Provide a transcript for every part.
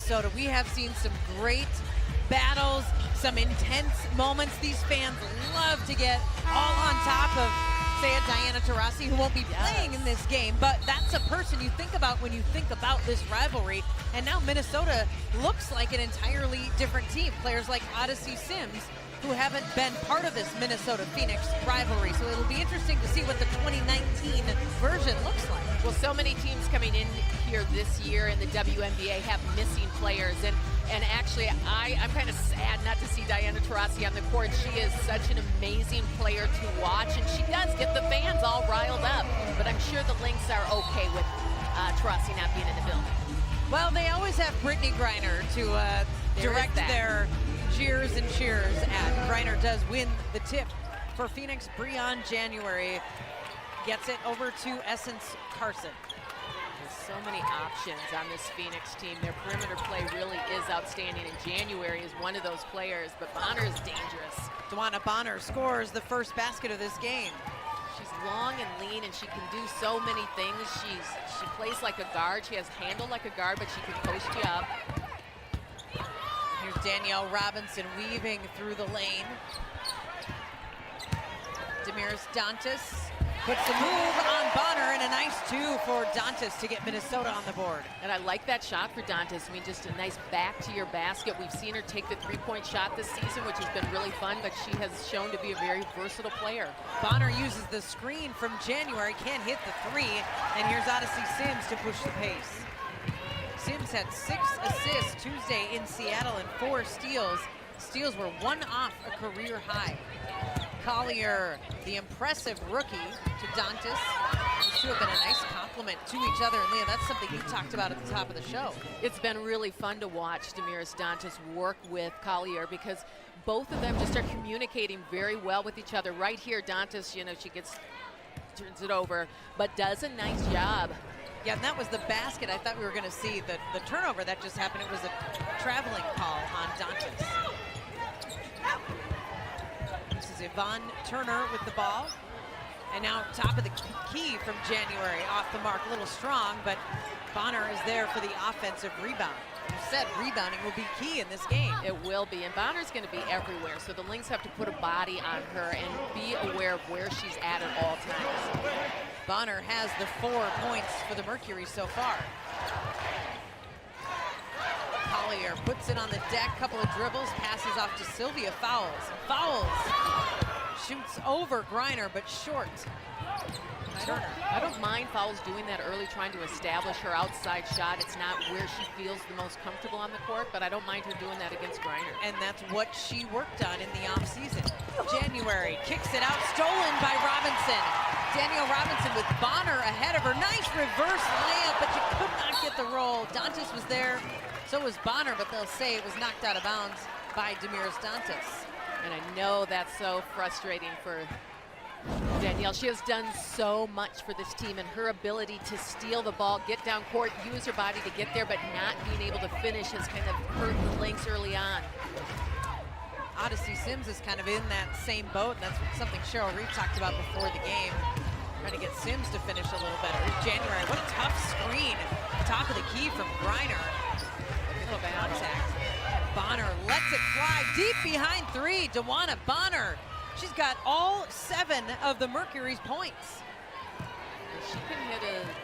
Minnesota. We have seen some great battles, some intense moments. These fans love to get all on top of, say, a Diana Taurasi, who won't be playing in this game, but that's a person you think about when you think about this rivalry. And now Minnesota looks like an entirely different team. Players like Odyssey Sims, who haven't been part of this Minnesota-Phoenix rivalry. So it'll be interesting to see what the 2019 version looks like. Well, so many teams coming in here this year in the WNBA have missing players. And actually, I'm kind of sad not to see Diana Taurasi on the court. She is such an amazing player to watch, and she does get the fans all riled up. But I'm sure the Lynx are okay with Taurasi not being in the building. Well, they always have Brittany Griner to direct their jeers and cheers at. Griner does win the tip for Phoenix. Breon January gets it over to Essence Carson. There's so many options on this Phoenix team. Their perimeter play really is outstanding, and January is one of those players, but Bonner is dangerous. DeWanna Bonner scores the first basket of this game. She's long and lean, and she can do so many things. She plays like a guard. She has handle like a guard, but she can post you up. Here's Danielle Robinson weaving through the lane. Damiris Dantas puts the move on Bonner, and a nice two for Dantas to get Minnesota on the board. And I like that shot for Dantas. I mean, just a nice back to your basket. We've seen her take the three-point shot this season, which has been really fun, but she has shown to be a very versatile player. Bonner uses the screen from January, can't hit the three, and here's Odyssey Sims to push the pace. Sims had 6 assists Tuesday in Seattle and 4 steals. Steals were 1 off a career high. Collier, the impressive rookie, to Dantas. These two have been a nice compliment to each other. And Leah, that's something you talked about at the top of the show. It's been really fun to watch Damiris Dantas work with Collier, because both of them just are communicating very well with each other. Right here, Dantas, you know, she turns it over, but does a nice job. Yeah, and that was the basket. I thought we were going to see the turnover that just happened. It was a traveling call on Dantas. This is Yvonne Turner with the ball. And now top of the key from January, off the mark, a little strong, but Bonner is there for the offensive rebound. You said rebounding will be key in this game. It will be, and Bonner's going to be everywhere, so the Lynx have to put a body on her and be aware of where she's at all times. Bonner has the 4 points for the Mercury so far. Collier puts it on the deck, couple of dribbles, passes off to Sylvia, fouls. Shoots over Griner, but short. Turner. I don't mind fouls doing that early, trying to establish her outside shot. It's not where she feels the most comfortable on the court, but I don't mind her doing that against Griner. And that's what she worked on in the offseason. January kicks it out, stolen by Robinson. Danielle Robinson with Bonner ahead of her. Nice reverse layup, but you could not get the roll. Dantas was there, so was Bonner, but they'll say it was knocked out of bounds by Damiris Dantas. And I know that's so frustrating for Danielle. She has done so much for this team, and her ability to steal the ball, get down court, use her body to get there, but not being able to finish has kind of hurt the Lynx early on. Odyssey Sims is kind of in that same boat, and that's something Cheryl Reeve talked about before the game. Trying to get Sims to finish a little better. Here's January, what a tough screen. Top of the key from Griner. Little contact. Bonner lets it fly deep behind 3. DeWanna Bonner. She's got all 7 of the Mercury's points. She can hit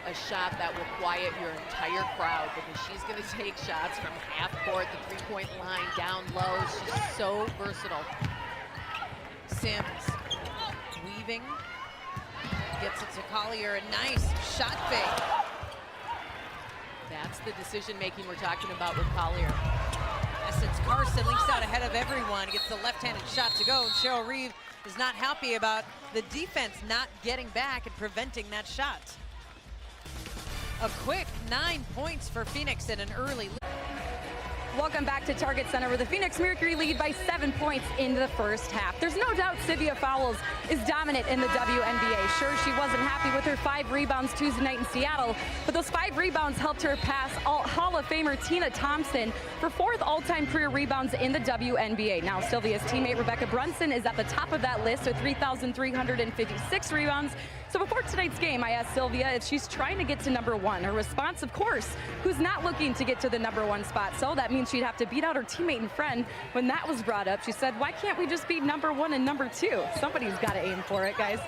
a shot that will quiet your entire crowd, because she's going to take shots from half court, the 3-point line, down low. She's so versatile. Sims weaving, gets it to Collier, a nice shot fake. That's the decision making we're talking about with Collier. Essence Carson links out ahead of everyone, gets the left-handed shot to go, and Cheryl Reeve is not happy about the defense not getting back and preventing that shot. A quick 9 points for Phoenix in an early lead. Welcome back to Target Center, where the Phoenix Mercury lead by 7 points in the first half. There's no doubt Sylvia Fowles is dominant in the WNBA. Sure, she wasn't happy with her 5 rebounds Tuesday night in Seattle, but those 5 rebounds helped her pass Hall of Famer Tina Thompson for 4th all-time career rebounds in the WNBA. Now, Sylvia's teammate Rebecca Brunson is at the top of that list with 3,356 rebounds. So before tonight's game, I asked Sylvia if she's trying to get to #1. Her response, of course, who's not looking to get to the #1 spot. So that means she'd have to beat out her teammate and friend. When that was brought up, she said, why can't we just be #1 and #2? Somebody's got to aim for it, guys.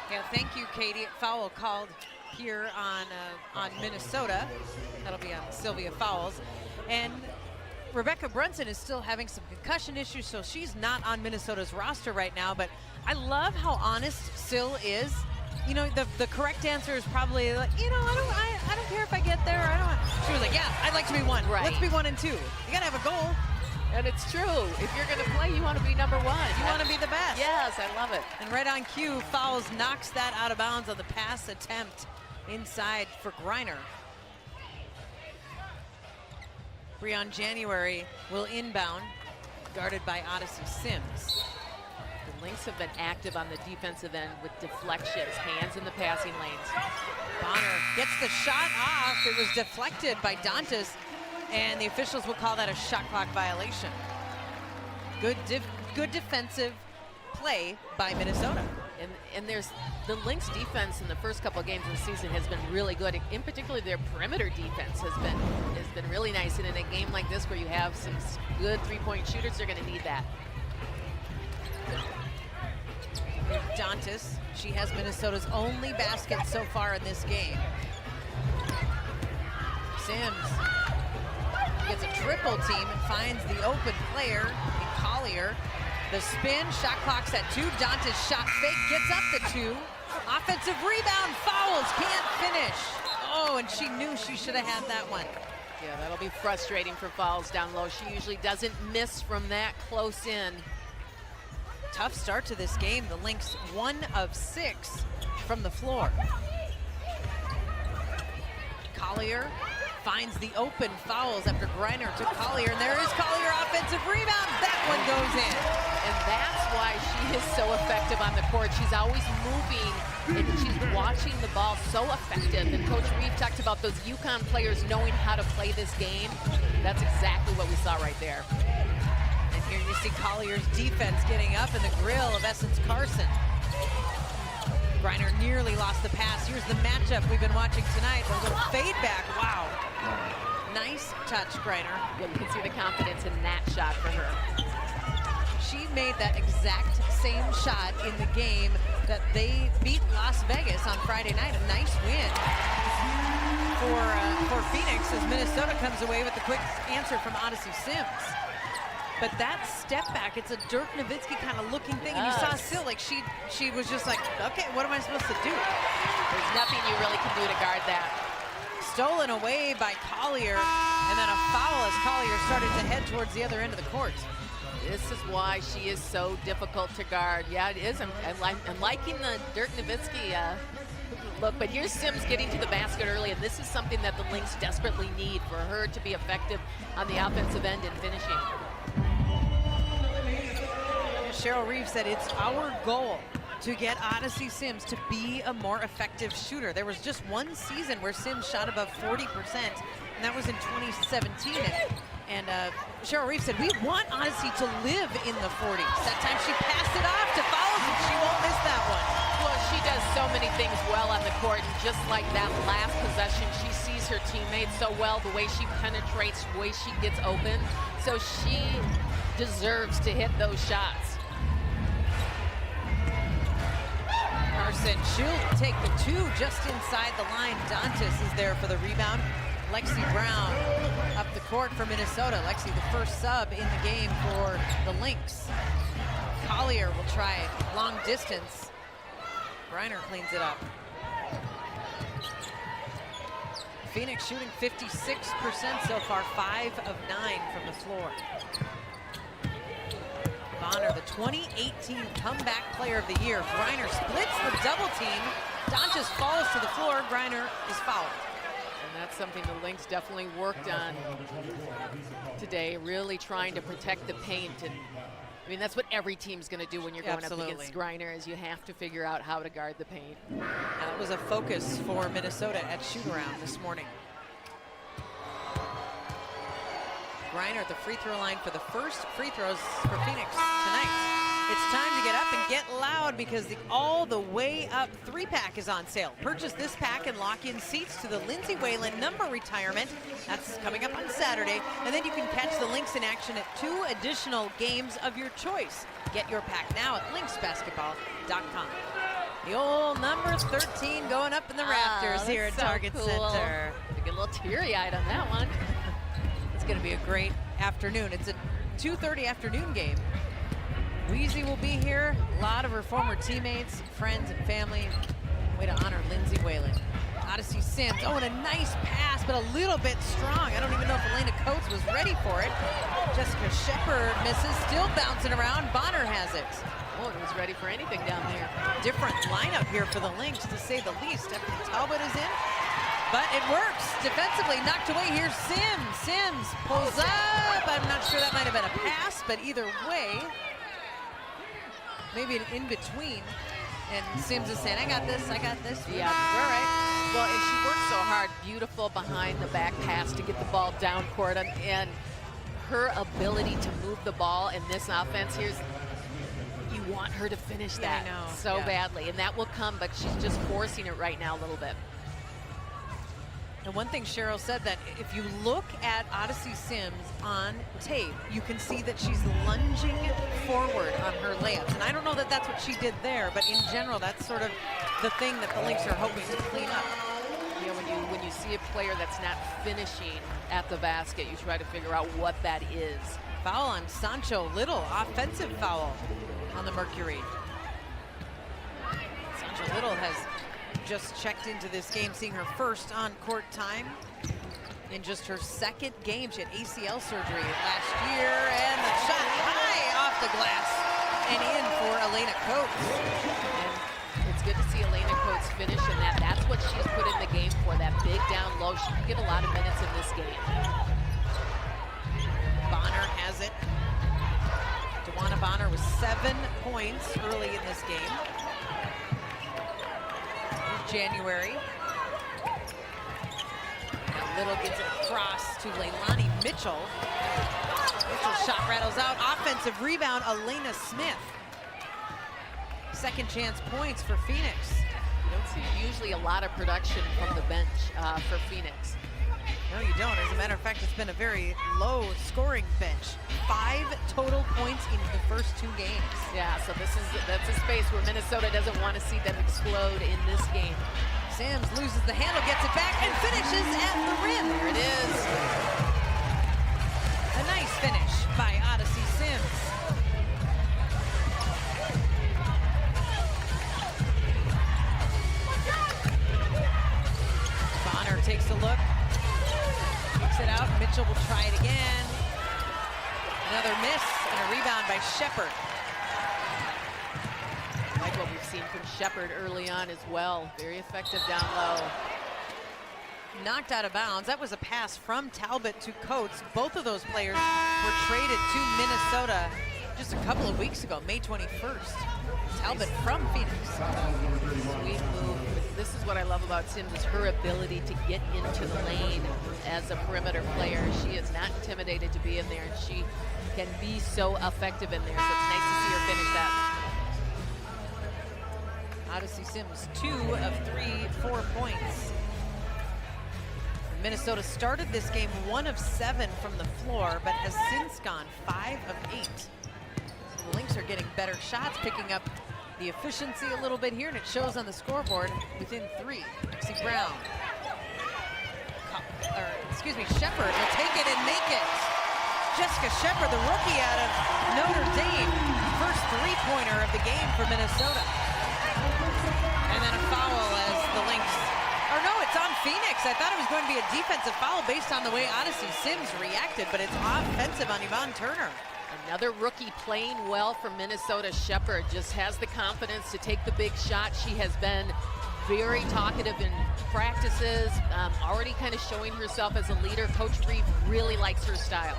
Yeah, thank you, Katie. Foul called here on Minnesota. That'll be on Sylvia Fowles. And Rebecca Brunson is still having some concussion issues, so she's not on Minnesota's roster right now. But I love how honest Syl is. You know, the correct answer is probably like, you know, I don't care if I get there. She was like, yeah, I'd like to be 1. Right. Let's be 1 and 2. You gotta have a goal. And it's true. If you're going to play, you want to be #1. You want to be the best. Yes, I love it. And right on cue, Fowles knocks that out of bounds on the pass attempt inside for Griner. Breon January will inbound, guarded by Odyssey Sims. The Lynx have been active on the defensive end with deflections, hands in the passing lanes. Bonner gets the shot off. It was deflected by Dantas, and the officials will call that a shot clock violation. Good defensive play by Minnesota. And there's the Lynx defense in the first couple of games of the season has been really good. In particular, their perimeter defense has been really nice. And in a game like this where you have some good three-point shooters, they're going to need that. Dantas, she has Minnesota's only basket so far in this game. Sims gets a triple team and finds the open player in Collier. The spin, shot clock's at 2. Dantas shot fake, gets up to 2. Offensive rebound, Fowles, can't finish. Oh, and she knew she should have had that one. Yeah, that'll be frustrating for Fowles down low. She usually doesn't miss from that close in. Tough start to this game. The Lynx 1 of 6 from the floor. Collier finds the open. Fowles after Griner to Collier, and there is Collier offensive rebound. That one goes in. And that's why she is so effective on the court. She's always moving, and she's watching the ball so effective. And Coach Reeve talked about those UConn players knowing how to play this game. That's exactly what we saw right there. And here you see Collier's defense getting up in the grill of Essence Carson. Griner nearly lost the pass. Here's the matchup we've been watching tonight. A little fade back. Wow. Nice touch, Griner. You can see the confidence in that shot for her. She made that exact same shot in the game that they beat Las Vegas on Friday night. A nice win for Phoenix as Minnesota comes away with the quick answer from Odyssey Sims. But that step back, it's a Dirk Nowitzki kind of looking thing. And you saw Syl, like she was just like, okay, what am I supposed to do? There's nothing you really can do to guard that. Stolen away by Collier, and then a foul as Collier started to head towards the other end of the court. This is why she is so difficult to guard. Yeah, it is. I'm liking the Dirk Nowitzki look, but here's Sims getting to the basket early, and this is something that the Lynx desperately need for her to be effective on the offensive end and finishing. Cheryl Reeve said it's our goal to get Odyssey Sims to be a more effective shooter. There was just one season where Sims shot above 40%, and that was in 2017. And Cheryl Reeve said, we want Odyssey to live in the 40s. That time she passed it off to Fowles, and she won't miss that one. Well, she does so many things well on the court, and just like that last possession, she sees her teammates so well, the way she penetrates, the way she gets open. So she deserves to hit those shots. Carson, she'll take the 2 just inside the line. Dantas is there for the rebound. Lexi Brown up the court for Minnesota. Lexi, the first sub in the game for the Lynx. Collier will try long distance. Griner cleans it up. Phoenix shooting 56% so far, 5 of 9 from the floor. Bonner, the 2018 Comeback Player of the Year. Griner splits the double team. Dantas falls to the floor. Griner is fouled. And that's something the Lynx definitely worked on today, really trying to protect the paint. And I mean, that's what every team's going to do when you're going up against Griner, is you have to figure out how to guard the paint. And it was a focus for Minnesota at shoot-around this morning. Griner at the free throw line for the first free throws for Phoenix tonight. It's time to get up and get loud because the All the Way Up 3-pack is on sale. Purchase this pack and lock in seats to the Lindsay Whalen number retirement. That's coming up on Saturday. And then you can catch the Lynx in action at 2 additional games of your choice. Get your pack now at lynxbasketball.com. The old number 13 going up in the rafters here at Target Center. I get a little teary-eyed on that one. It's going to be a great afternoon. It's a 2:30 afternoon game. Weezy will be here. A lot of her former teammates, friends, and family. Way to honor Lindsay Whalen. Odyssey Sims. Oh, and a nice pass, but a little bit strong. I don't even know if Elena Coates was ready for it. Jessica Shepard misses, still bouncing around. Bonner has it. Oh, it was ready for anything down there. Different lineup here for the Lynx, to say the least. Stephanie Talbot is in, but it works. Defensively knocked away here. Sims pulls up. I'm not sure, that might have been a pass, but either way, maybe an in-between. And Sims is saying, I got this. Yeah, all right. Well, and she worked so hard. Beautiful behind the back pass to get the ball down court. And her ability to move the ball in this offense, you want her to finish that so badly. And that will come, but she's just forcing it right now a little bit. And one thing Cheryl said, that if you look at Odyssey Sims on tape, you can see that she's lunging forward on her layups. And I don't know that that's what she did there, but in general, that's sort of the thing that the Lynx are hoping to clean up. You know, when you see a player that's not finishing at the basket, you try to figure out what that is. Foul on Sancho Little, offensive foul on the Mercury. Sancho Little has just checked into this game, seeing her first on-court time in just her second game. She had ACL surgery last year, and the shot high off the glass and in for Elena Coates. And it's good to see Elena Coates finish, and that's what she's put in the game for, that big down low. She can get a lot of minutes in this game. Bonner has it. DeWanna Bonner with 7 points early in this game. January. Little gets it across to Leilani Mitchell. Mitchell's shot rattles out. Offensive rebound, Elena Smith. Second chance points for Phoenix. You don't see usually a lot of production from the bench for Phoenix. No, you don't. As a matter of fact, it's been a very low scoring bench. 5 total points in the first 2 games. Yeah, so that's a space where Minnesota doesn't want to see them explode in this game. Sims loses the handle, gets it back, and finishes at the rim. There it is. A nice finish by Odyssey Sims. Bonner takes a look. Kicks it out. Mitchell will try it again. Another miss and a rebound by Shepard. Like what we've seen from Shepard early on as well. Very effective down low. Knocked out of bounds. That was a pass from Talbot to Coates. Both of those players were traded to Minnesota just a couple of weeks ago, May 21st. Talbot from Phoenix. Sweet move. This is what I love about Sims, is her ability to get into the lane as a perimeter player. She is not intimidated to be in there, and she can be so effective in there. So it's nice to see her finish that. Odyssey Sims, 2 of 3 4 points. Minnesota started this game 1 of 7 from the floor, but has since gone 5 of 8. So the Lynx are getting better shots, picking up the efficiency a little bit here, and it shows on the scoreboard within 3. Lexi Brown, Shepard will take it and make it. Jessica Shepard, the rookie out of Notre Dame, first 3-pointer of the game for Minnesota. And then a foul as the Lynx, or no, it's on Phoenix. I thought it was going to be a defensive foul based on the way Odyssey Sims reacted, but it's offensive on Yvonne Turner. Another rookie playing well for Minnesota. Shepard just has the confidence to take the big shot. She has been very talkative in practices, already kind of showing herself as a leader. Coach Reed really likes her style.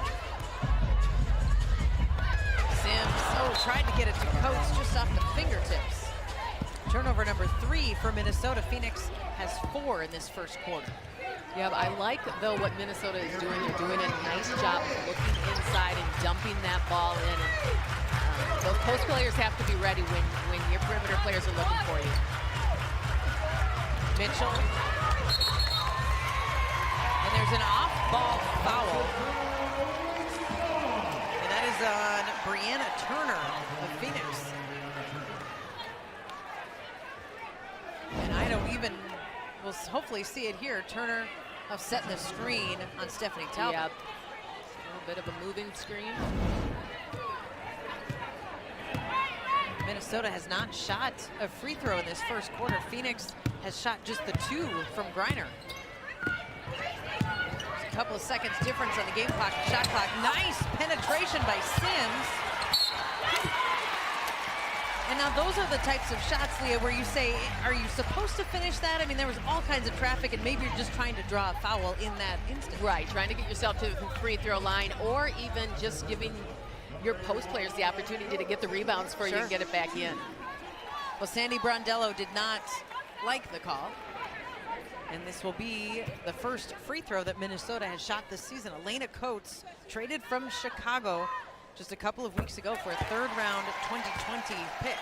Sims, tried to get it to Coates just off the fingertips. Turnover number 3 for Minnesota. Phoenix has 4 in this first quarter. Yeah, I like, though, what Minnesota is doing. They're doing a nice job of looking inside and dumping that ball in. And, Those post players have to be ready when your perimeter players are looking for you. Mitchell. And there's an off-ball foul. And that is on Brianna Turner of Phoenix. And I don't even, we'll hopefully see it here. Turner setting the screen on Stephanie Talbot. Yep. A little bit of a moving screen. Minnesota has not shot a free throw in this first quarter. Phoenix has shot just the 2 from Griner. There's a couple of seconds difference on the game clock, shot clock. Nice penetration by Sims. And now those are the types of shots, Leah, where you say, are you supposed to finish that? I mean, there was all kinds of traffic, and maybe you're just trying to draw a foul in that instant. Right, trying to get yourself to the free throw line, or even just giving your post players the opportunity to get the rebounds for you and get it back in. Well, Sandy Brondello did not like the call. And this will be the first free throw that Minnesota has shot this season. Elena Coates, traded from Chicago just a couple of weeks ago for a third-round 2020 pick.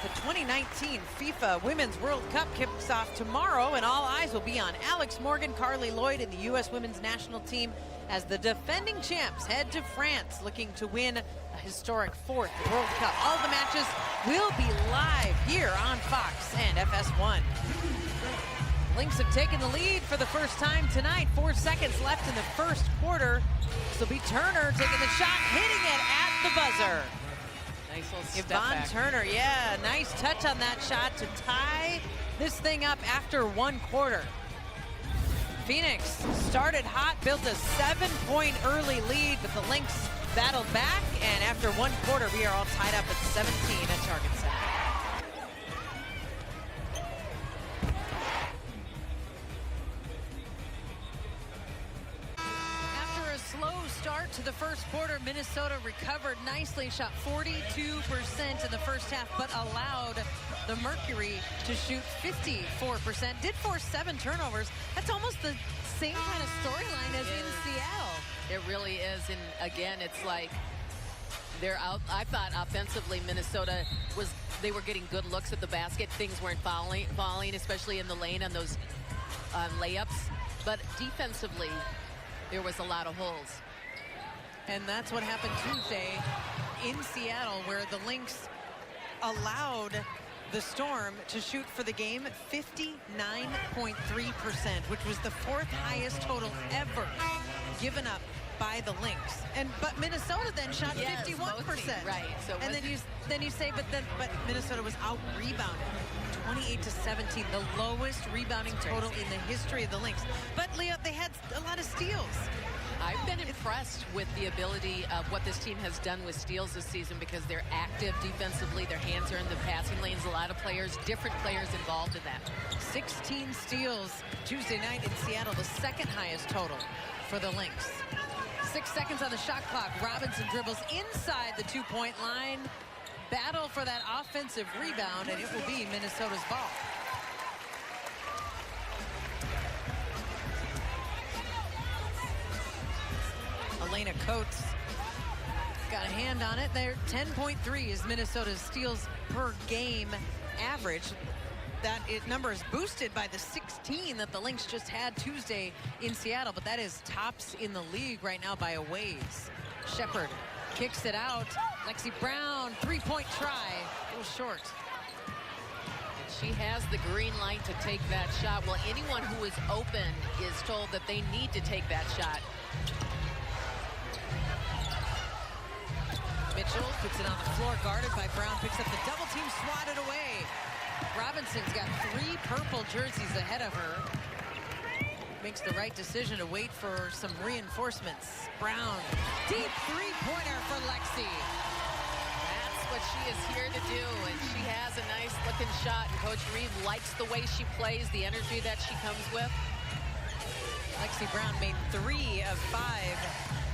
The 2019 FIFA Women's World Cup kicks off tomorrow, and all eyes will be on Alex Morgan, Carly Lloyd, and the U.S. Women's National Team as the defending champs head to France, looking to win a historic 4th World Cup. All the matches will be live here on Fox and FS1. Lynx have taken the lead for the first time tonight. 4 seconds left in the first quarter. This will be Turner taking the shot, hitting it at the buzzer. Nice little step Yvonne back. Turner, yeah, nice touch on that shot to tie this thing up after 1 quarter. Phoenix started hot, built a 7-point early lead, but the Lynx battled back, and after 1 quarter, we are all tied up at 17 at Target Center. After a slow start to the first quarter, Minnesota recovered nicely, shot 42% in the first half, but allowed the Mercury to shoot 54%. Did force 7 turnovers. That's almost the same kind of storyline as in Seattle. It really is, and again, it's like they're out. I thought offensively Minnesota they were getting good looks at the basket. Things weren't falling, especially in the lane on those layups. But defensively, there was a lot of holes. And that's what happened Tuesday in Seattle, where the Lynx allowed the Storm to shoot for the game 59.3%, which was the 4th highest total ever given up by the Lynx. But Minnesota then shot 51%. Right. So and then you say, but Minnesota was out rebounded 28-17, the lowest rebounding total in the history of the Lynx. But Leah, they had a lot of steals. I've been impressed with the ability of what this team has done with steals this season, because they're active defensively. Their hands are in the passing lanes. A lot of players, different players involved in that. 16 steals Tuesday night in Seattle, the 2nd highest total for the Lynx. 6 seconds on the shot clock. Robinson dribbles inside the 2-point line. Battle for that offensive rebound, and it will be Minnesota's ball. Elena Coates got a hand on it there. 10.3 is Minnesota's steals per game average. That number is boosted by the 16 that the Lynx just had Tuesday in Seattle, but that is tops in the league right now by a ways. Shepard kicks it out. Lexi Brown, 3-point try, a little short. She has the green light to take that shot. Well, anyone who is open is told that they need to take that shot. Mitchell puts it on the floor, guarded by Brown, picks up the double team, swatted away. Robinson's got 3 purple jerseys ahead of her. Makes the right decision to wait for some reinforcements. Brown, deep 3-pointer for Lexi. That's what she is here to do, and she has a nice looking shot, and Coach Reeve likes the way she plays, the energy that she comes with. Lexi Brown made 3 of 5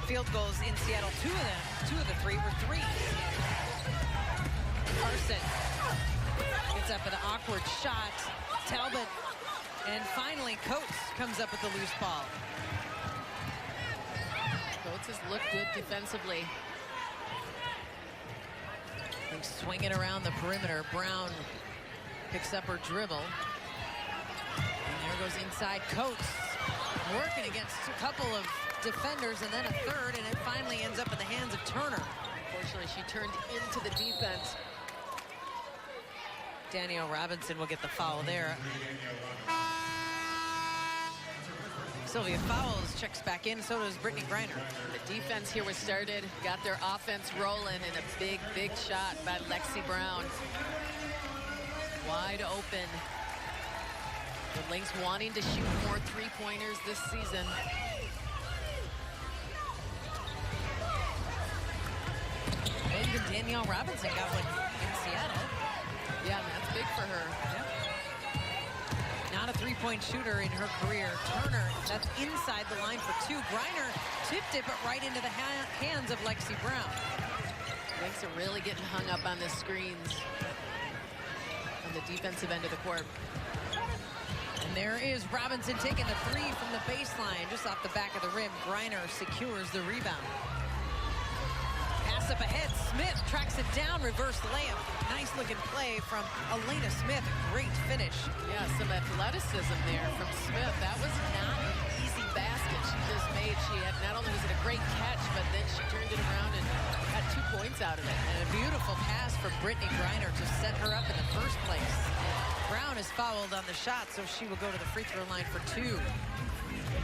field goals in Seattle. 2 of the 3 were threes. Carson gets up an awkward shot. Talbot, and finally Coates comes up with the loose ball. Coates has looked good defensively. Lynx swing it around the perimeter. Brown picks up her dribble. And there goes inside Coates, working against a couple of defenders and then a third, and it finally ends up in the hands of Turner. Unfortunately, she turned into the defense. Danielle Robinson will get the foul there. Sylvia Fowles checks back in, so does Brittany Griner. The defense here was started, got their offense rolling, and a big, big shot by Lexi Brown. Wide open. The Lynx wanting to shoot more three-pointers this season. Even Danielle Robinson got one in Seattle. Yeah, that's big for her. Yep. Not a three-point shooter in her career. Turner, that's inside the line for two. Griner tipped it, but right into the hands of Lexi Brown. Lynx are really getting hung up on the screens on the defensive end of the court. And there is Robinson taking the three from the baseline, just off the back of the rim. Griner secures the rebound. Pass up ahead, Smith tracks it down, reverse layup. Nice looking play from Elena Smith, great finish. Yeah, some athleticism there from Smith. That was not an easy basket she just made. She had, not only was it a great catch, but then she turned it around and got 2 points out of it. And a beautiful pass from Brittany Griner to set her up in the first place. Brown is fouled on the shot, so she will go to the free throw line for two.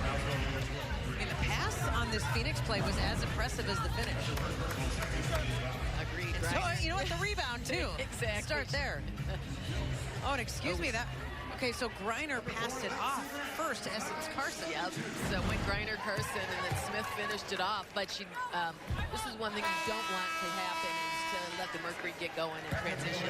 I mean, the pass on this Phoenix play was as impressive as the finish. Agreed, And right? so, you know what, the rebound, too. Exactly. Start there. Oh, and excuse me, that... Okay, so Griner passed it off first to Essence Carson. Yep. So went Griner Carson, and then Smith finished it off. But she, this is one thing you don't want to happen, is to let the Mercury get going in transition.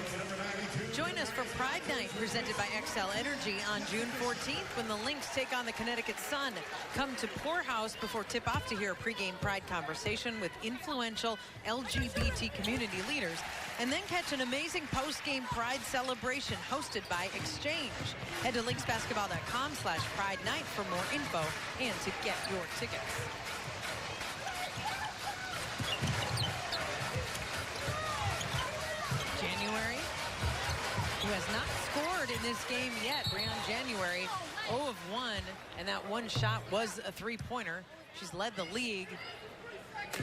Join us for Pride Night, presented by XL Energy on June 14th, when the Lynx take on the Connecticut Sun. Come to Poorhouse before tip-off to hear a pregame Pride conversation with influential LGBT community leaders, and then catch an amazing post-game Pride celebration hosted by Exchange. Head to lynxbasketball.com/Pride Night for more info and to get your tickets. January, who has not scored in this game yet. Breon January, 0 of 1, and that one shot was a three-pointer. She's led the league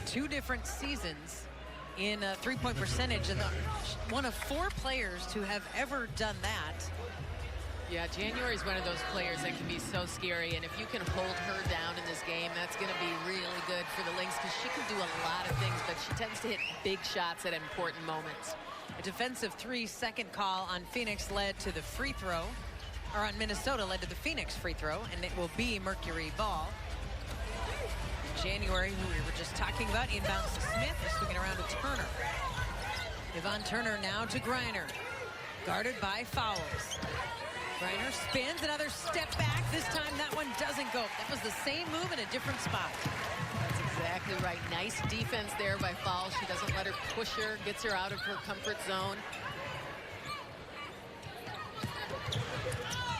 2 different seasons in three-point percentage, and one of 4 players to have ever done that. Yeah, January is one of those players that can be so scary, and if you can hold her down in this game, that's going to be really good for the Lynx, because she can do a lot of things, but she tends to hit big shots at important moments. A defensive 3-second call on Phoenix led to the free throw, or on Minnesota led to the Phoenix free throw, and it will be Mercury ball. January, who we were just talking about, inbounds to Smith, swinging around to Turner. Yvonne Turner now to Griner, guarded by Fowles. Griner spins, another step back. This time that one doesn't go. That was the same move in a different spot. That's exactly right. Nice defense there by Fowles. She doesn't let her push her, gets her out of her comfort zone.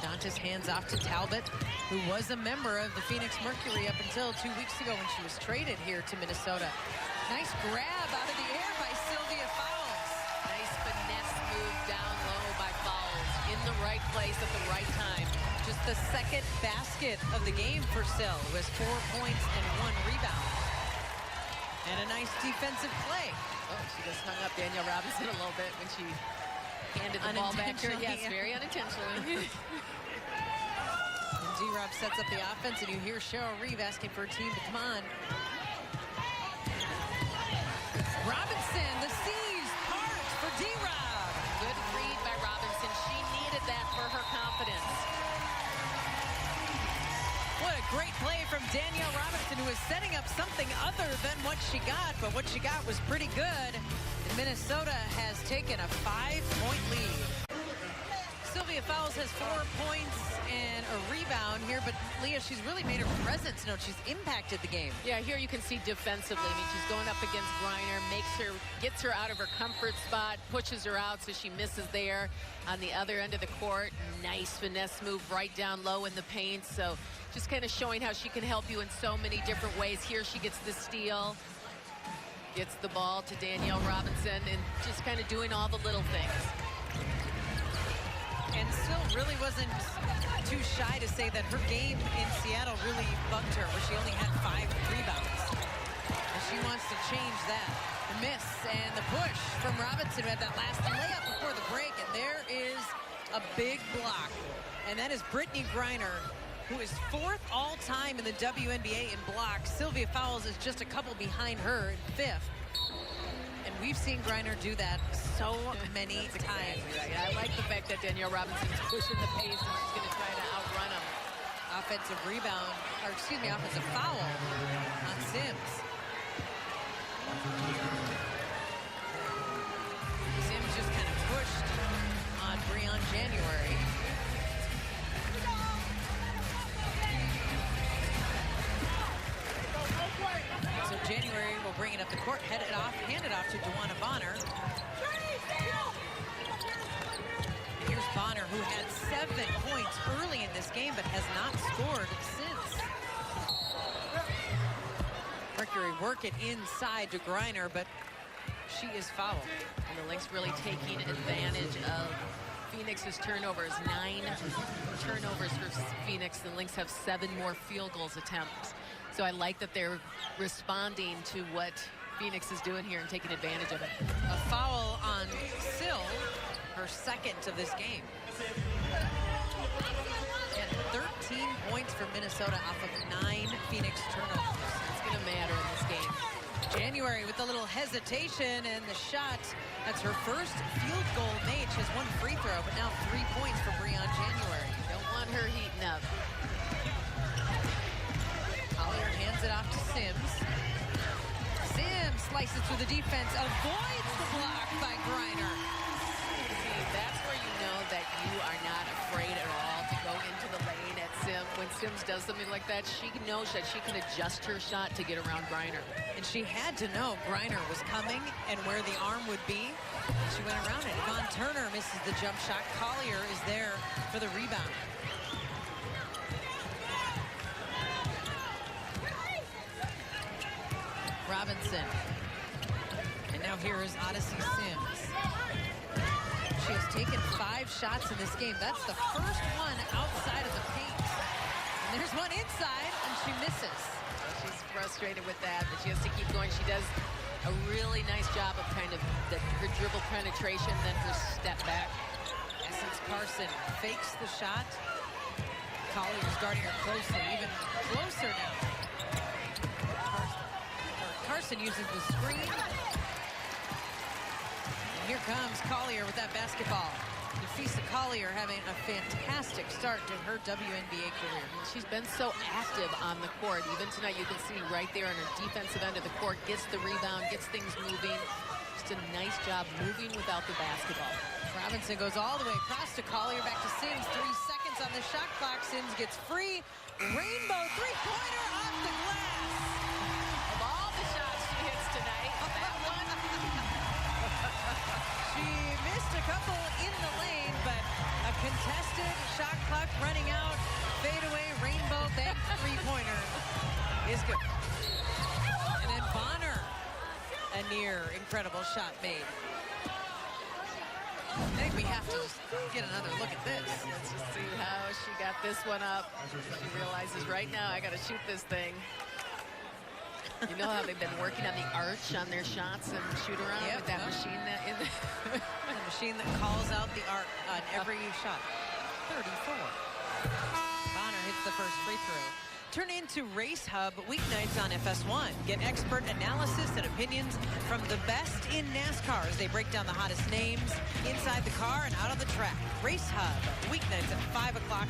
Dantas hands off to Talbot, who was a member of the Phoenix Mercury up until 2 weeks ago when she was traded here to Minnesota. Nice grab out of the air by Sylvia Fowles. Nice finesse move down low by Fowles. In the right place at the right time. Just the second basket of the game for Syl, who has 4 points and 1 rebound. And a nice defensive play. Oh, she just hung up Danielle Robinson a little bit when she handed the ball back to her. Yes, very unintentionally. And D-Rob sets up the offense, and you hear Cheryl Reeve asking for a team to come on. Robinson, the C's part for D-Rob. Good read by Robinson. She needed that for her confidence. What a great play from Danielle Robinson, who is setting up something other than what she got, but what she got was pretty good. And Minnesota has taken a 5-point lead. Sylvia Fowles has 4 points and a rebound here, but Leah, she's really made her presence known. She's impacted the game. Yeah, here you can see defensively. I mean, she's going up against Griner, gets her out of her comfort spot, pushes her out so she misses there. On the other end of the court, nice finesse move right down low in the paint. So just kind of showing how she can help you in so many different ways. Here she gets the steal. Gets the ball to Danielle Robinson and just kind of doing all the little things. And still really wasn't too shy to say that her game in Seattle really bugged her, where she only had 5 rebounds. And she wants to change that. The miss and the push from Robinson, who had that last layup before the break. And there is a big block. And that is Brittany Griner, who is 4th all-time in the WNBA in blocks. Sylvia Fowles is just a couple behind her in 5th. And we've seen Griner do that so many times. Right. I like the fact that Danielle Robinson's pushing the pace and she's going to try to outrun him. Offensive rebound, or excuse me, offensive foul on Sims. Sims just kind of pushed on Breon January. So January will bring it up the court, hand it off to Duana Bonner. Here's Bonner, who had 7 points early in this game, but has not scored since. Mercury work it inside to Griner, but she is fouled. And the Lynx really taking advantage of Phoenix's turnovers. 9 turnovers for Phoenix. The Lynx have 7 more field goals attempts. So I like that they're responding to what Phoenix is doing here and taking advantage of it. A foul on Sill, her 2nd of this game. And 13 points for Minnesota off of 9 Phoenix turnovers. It's going to matter in this game. January with a little hesitation and the shot. That's her first field goal made. She has 1 free throw, but now 3 points for Breon January. Don't want her heating up. Collier hands it off to Sims. Sims slices through the defense, avoids the block by Griner. See, that's where you know that you are not afraid at all to go into the lane at Sims. When Sims does something like that, she knows that she can adjust her shot to get around Griner. And she had to know Griner was coming and where the arm would be. And she went around it. Von Turner misses the jump shot. Collier is there for the rebound. Robinson. And now here is Odyssey Sims. She has taken 5 shots in this game. That's the first one outside of the paint. And there's one inside, and she misses. She's frustrated with that, but she has to keep going. She does a really nice job of kind of her dribble penetration, then her step back. Essence Carson fakes the shot. Collier's guarding her closely, even closer now. Carson uses the screen. And here comes Collier with that basketball. Nafisa Collier having a fantastic start to her WNBA career. She's been so active on the court. Even tonight, you can see right there on her defensive end of the court, gets the rebound, gets things moving. Just a nice job moving without the basketball. Robinson goes all the way across to Collier, back to Sims. 3 seconds on the shot clock. Sims gets free. Rainbow three-pointer off the glass. Of all the shots she hits tonight, that one. She missed a couple in the lane, but a contested shot clock running out. Fadeaway, rainbow, bank three-pointer is good. And then Bonner, a near incredible shot made. I think we have to just get another look at this. Let's just see how she got this one up. She realizes right now, I got to shoot this thing. You know how they've been working on the arch on their shots and shoot around with that machine that in the machine that calls out the arc on every shot. 34. Bonner hits the first free throw. Turn into Race Hub weeknights on FS1. Get expert analysis and opinions from the best in NASCAR as they break down the hottest names inside the car and out on the track. Race Hub weeknights at 5 o'clock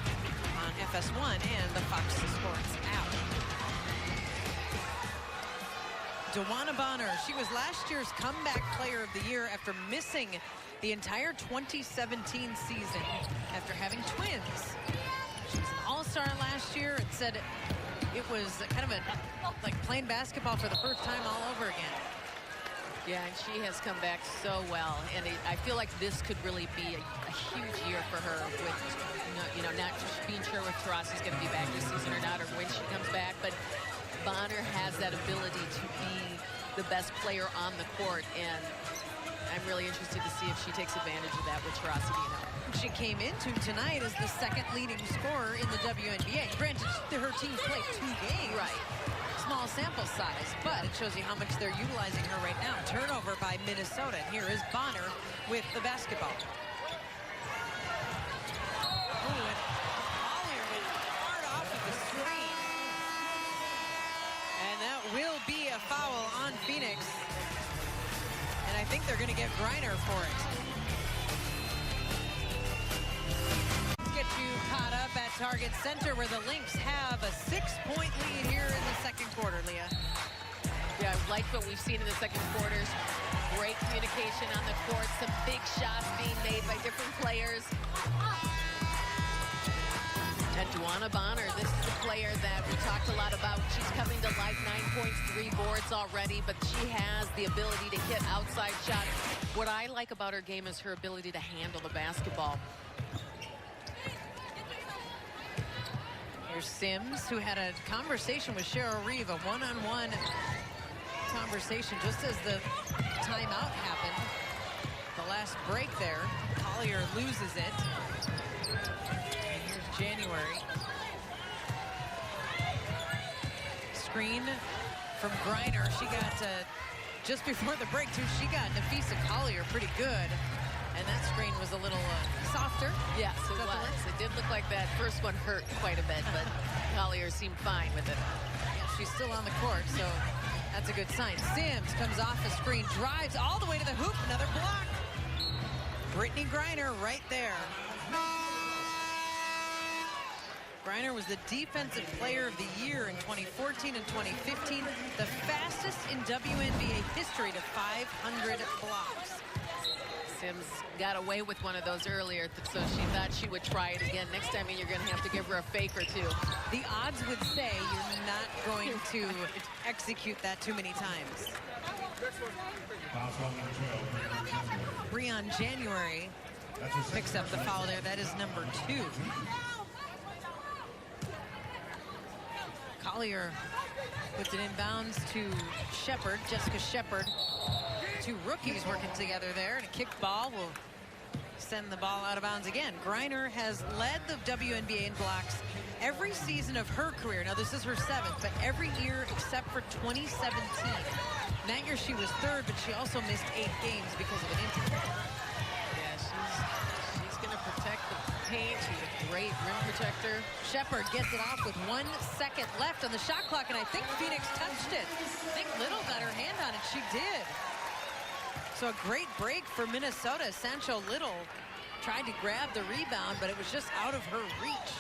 on FS1 and the Fox Sports app. Duana Bonner, she was last year's comeback player of the year after missing the entire 2017 season after having twins. She was an all-star last year and said it was kind of like playing basketball for the first time all over again. Yeah, and she has come back so well, and I feel like this could really be a huge year for her with, you know, not just being sure if Taurasi's going to be back this season or not, or when she comes back, but Bonner has that ability to be the best player on the court, and I'm really interested to see if she takes advantage of that with Taurasi. She came into tonight as the second leading scorer in the WNBA. Granted, her team's played 2 games. Right. Small sample size, but it shows you how much they're utilizing her right now. Turnover by Minnesota. And here is Bonner with the basketball. Ooh, and Collier went hard off of the screen. And that will be a foul on Phoenix. And I think they're going to get Griner for it. Get you caught up at Target Center, where the Lynx have a 6-point lead here in the second quarter, Leah. Yeah, I like what we've seen in the second quarters. Great communication on the court, some big shots being made by different players. And Duana Bonner, this is a player that we talked a lot about. She's coming to life, 9 points, 3 boards already, but she has the ability to hit outside shots. What I like about her game is her ability to handle the basketball. Here's Sims, who had a conversation with Cheryl Reeve, a one-on-one conversation just as the timeout happened. The last break there. Collier loses it. And here's January. Screen from Griner. She got, just before the break, too, she got Nafisa Collier pretty good. And that screen was a little softer. Yes, it was. It did look like that first one hurt quite a bit, but Collier seemed fine with it. Yeah, she's still on the court, so that's a good sign. Sims comes off the screen, drives all the way to the hoop, another block. Brittany Griner right there. Griner was the Defensive Player of the Year in 2014 and 2015, the fastest in WNBA history to 500 blocks. Sims got away with one of those earlier, so she thought she would try it again. Next time you're going to have to give her a fake or two. The odds would say you're not going to execute that too many times. Breon January picks up the foul there. That is number 2. Collier puts it inbounds to Shepard, Jessica Shepard. 2 rookies working together there, and a kicked ball will send the ball out of bounds again. Griner has led the WNBA in blocks every season of her career. Now, this is her 7th, but every year except for 2017. That year she was 3rd, but she also missed 8 games because of an injury. Yeah, she's going to protect the paint. She's a great rim protector. Shepard gets it off with 1 second left on the shot clock, and I think Phoenix touched it. I think Little got her hand on it. She did. So a great break for Minnesota. Sancho Little tried to grab the rebound, but it was just out of her reach.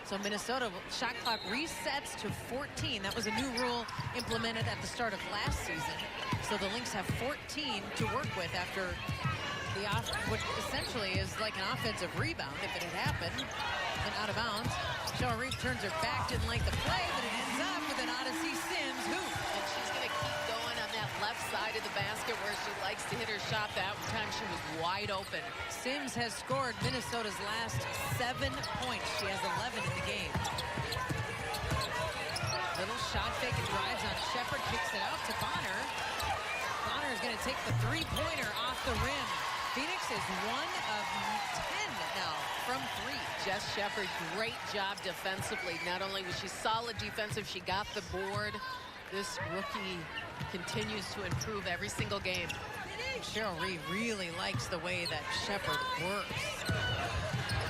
So Minnesota shot clock resets to 14. That was a new rule implemented at the start of last season. So the Lynx have 14 to work with after what essentially is like an offensive rebound if it had happened. And out of bounds. Cheryl Reeve turns her back, didn't like the play, but it ends up with an Odyssey Sims hoop. And she's going to keep going on that left side of the basket where she likes to hit her shot. That time she was wide open. Sims has scored Minnesota's last 7 points. She has 11 in the game. Little shot fake and drives on Shepard, kicks it out to Bonner. Bonner is going to take the 3-pointer off the rim. Phoenix is 1 of 10 now from 3. Jess Shepard, great job defensively. Not only was she solid defensive, she got the board. This rookie continues to improve every single game. Cheryl Reeve really likes the way that Shepard works.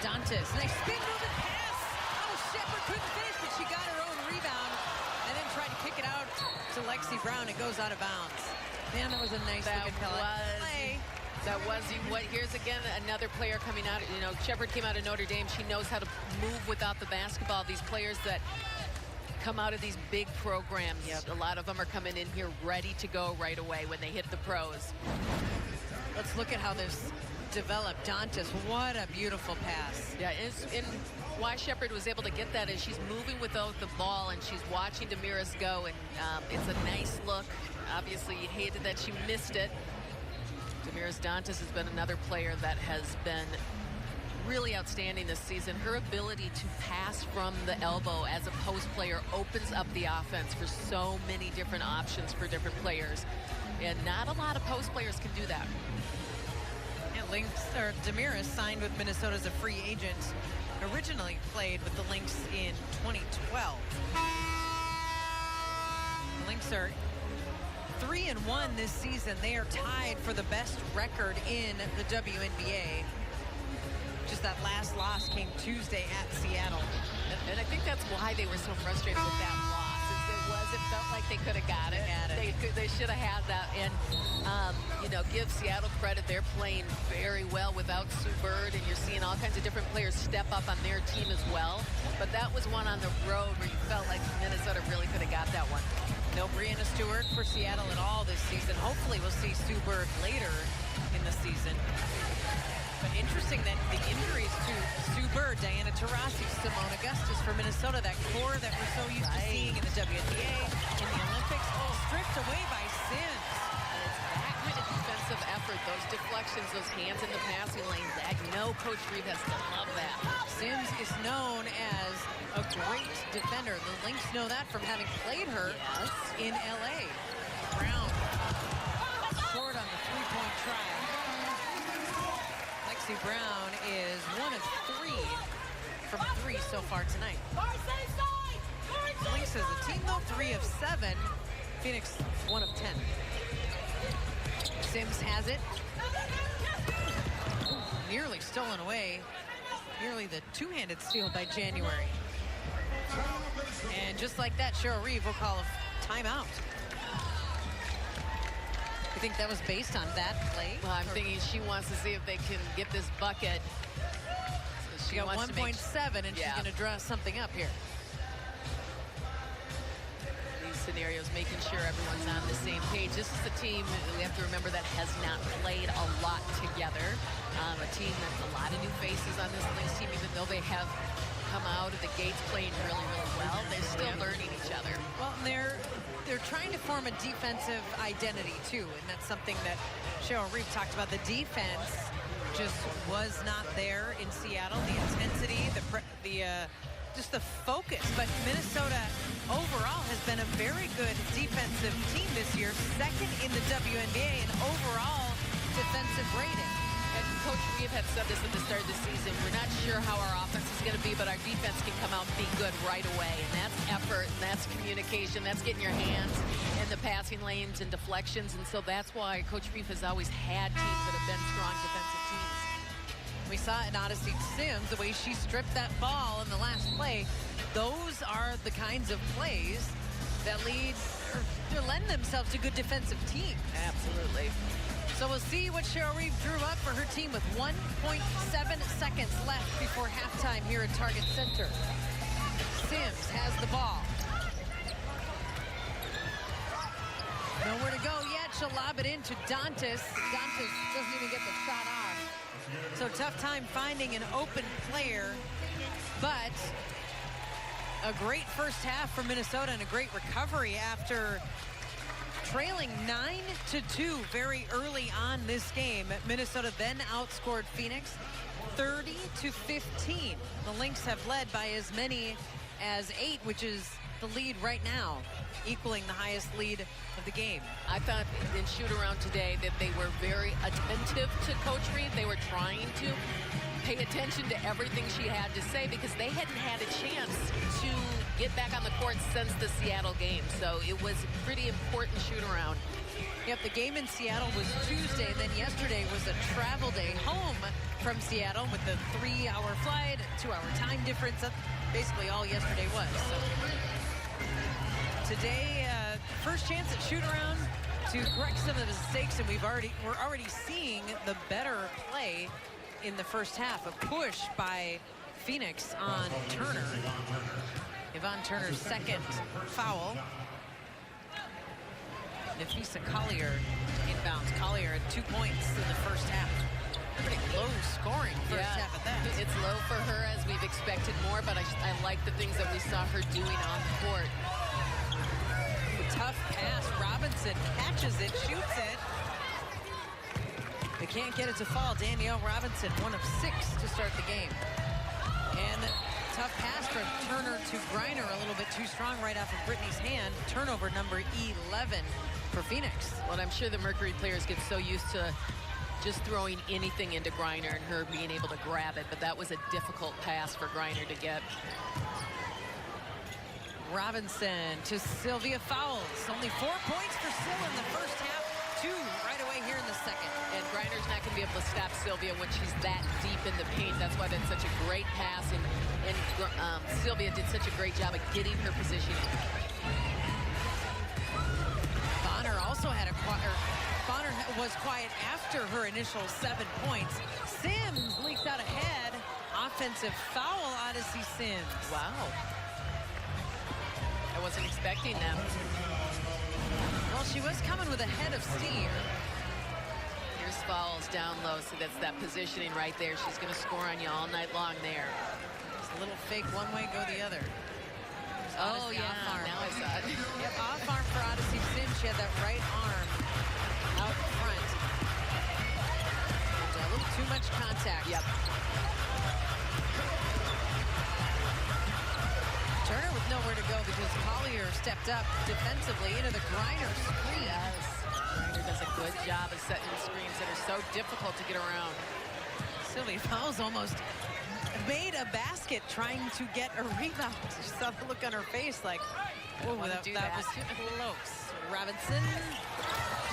Dantas, nice spin moving pass. Oh, Shepard couldn't finish, but she got her own rebound and then tried to kick it out to Lexi Brown. It goes out of bounds. Man, that was a nice looking play. That was what. Here's again another player coming out. You know, Shepard came out of Notre Dame. She knows how to move without the basketball. These players that come out of these big programs, a lot of them are coming in here ready to go right away when they hit the pros. Let's look at how this developed. Dantas, what a beautiful pass. Yeah, and why Shepard was able to get that is she's moving without the ball and she's watching Damaris go, and it's a nice look. Obviously, you hated that she missed it. Damaris Dantas has been another player that has been really outstanding this season. Her ability to pass from the elbow as a post player opens up the offense for so many different options for different players. And not a lot of post players can do that. Yeah, Lynx, or Damaris signed with Minnesota as a free agent. Originally played with the Lynx in 2012. The Lynx are 3-1 this season. They are tied for the best record in the WNBA. Just that last loss came Tuesday at Seattle. And I think that's why they were so frustrated with that loss. It felt like they could have got it. They should have had that. And, you know, give Seattle credit. They're playing very well without Sue Bird, and you're seeing all kinds of different players step up on their team as well. But that was one on the road where you felt like Minnesota really could have got that one. No Brianna Stewart for Seattle at all this season. Hopefully we'll see Sue Bird later in the season. But interesting that the injuries to Sue Bird, Diana Taurasi, Simone Augustus for Minnesota, that core that we're so used to seeing in the WNBA, in the Olympics, all stripped away by Sims. It's that kind of defensive effort, those deflections, those hands in the passing lane. That, you know, Coach Reeve has to love that. Sims is known as a great defender. The Lynx know that from having played her in LA. Brown, short on the three-point try. Lexi Brown is 1 of 3 from 3 so far tonight. Lynx as a team, though, 3 of 7. Phoenix, 1 of 10. Sims has it. Nearly stolen away. Nearly the two-handed steal by January. And just like that, Cheryl Reeve will call a timeout. You think that was based on that play? Well, I'm thinking she wants to see if they can get this bucket. So she got 1.7, and she's going to draw something up here. These scenarios, making sure everyone's on the same page. This is a team, we have to remember, that has not played a lot together. A team that's a lot of new faces on this Lynx team, even though they have come out of the gates playing really, really well. They're still learning each other. Well, they're trying to form a defensive identity, too, and that's something that Cheryl Reeve talked about. The defense just was not there in Seattle. The intensity, just the focus. But Minnesota overall has been a very good defensive team this year, second in the WNBA in overall defensive rating. And Coach Reeve had said this at the start of the season. We're not sure how our offense is going to be, but our defense can come out and be good right away. And that's effort, and that's communication. That's getting your hands in the passing lanes and deflections. And so that's why Coach Reeve has always had teams that have been strong defensive teams. We saw it in Odyssey Sims, the way she stripped that ball in the last play. Those are the kinds of plays that lend themselves to good defensive teams. Absolutely. So we'll see what Cheryl Reeve drew up for her team with 1.7 seconds left before halftime here at Target Center. Sims has the ball. Nowhere to go yet. She'll lob it into Dantas. Dantas doesn't even get the shot off. So tough time finding an open player, but a great first half for Minnesota and a great recovery after trailing 9-2 very early on this game. Minnesota then outscored Phoenix 30-15. The Lynx have led by as many as 8, which is the lead right now, equaling the highest lead of the game. I thought in shoot-around today that they were very attentive to Coach Reeve. They were trying to pay attention to everything she had to say because they hadn't had a chance to get back on the court since the Seattle game. So it was a pretty important shoot-around. Yep, the game in Seattle was Tuesday. Then yesterday was a travel day home from Seattle with the 3-hour flight, 2-hour time difference. That's basically all yesterday was. So today, first chance at shoot-around to correct some of the mistakes, and we're already seeing the better play in the first half. A push by Phoenix on Turner. Yvonne Turner's second foul. Nafisa Collier inbounds. Collier had 2 points in the first half. Pretty low scoring first half at that. It's low for her, as we've expected more, but I like the things that we saw her doing on the court. Tough pass. Robinson catches it, shoots it. They can't get it to fall. Danielle Robinson, 1 of 6 to start the game. And tough pass from Turner to Griner, a little bit too strong right off of Brittany's hand. Turnover number 11 for Phoenix. Well, I'm sure the Mercury players get so used to just throwing anything into Griner and her being able to grab it, but that was a difficult pass for Griner to get. Robinson to Sylvia Fowles. Only 4 points for Sil in the first half. 2 right away here in the second. And Griner's not going to be able to stop Sylvia when she's that deep in the paint. That's why that's such a great pass, and Sylvia did such a great job of getting her positioning. Bonner also had Bonner was quiet after her initial 7 points. Sims leaks out ahead. Offensive foul, Odyssey Sims. Wow. I wasn't expecting them. Well, she was coming with a head of steam. Here's Fowles down low, so that's that positioning right there. She's going to score on you all night long there. Just a little fake one way, go the other. Oh, yeah, now I saw it. Yep, off arm for Odyssey Sims. She had that right arm out front. And a little too much contact. Yep. Turner with nowhere to go because Collier stepped up defensively into the Griner screen. Yes. Griner does a good job of setting screens that are so difficult to get around. Sylvia Fowles almost made a basket trying to get a rebound. She saw the look on her face like, oh, that was close. Robinson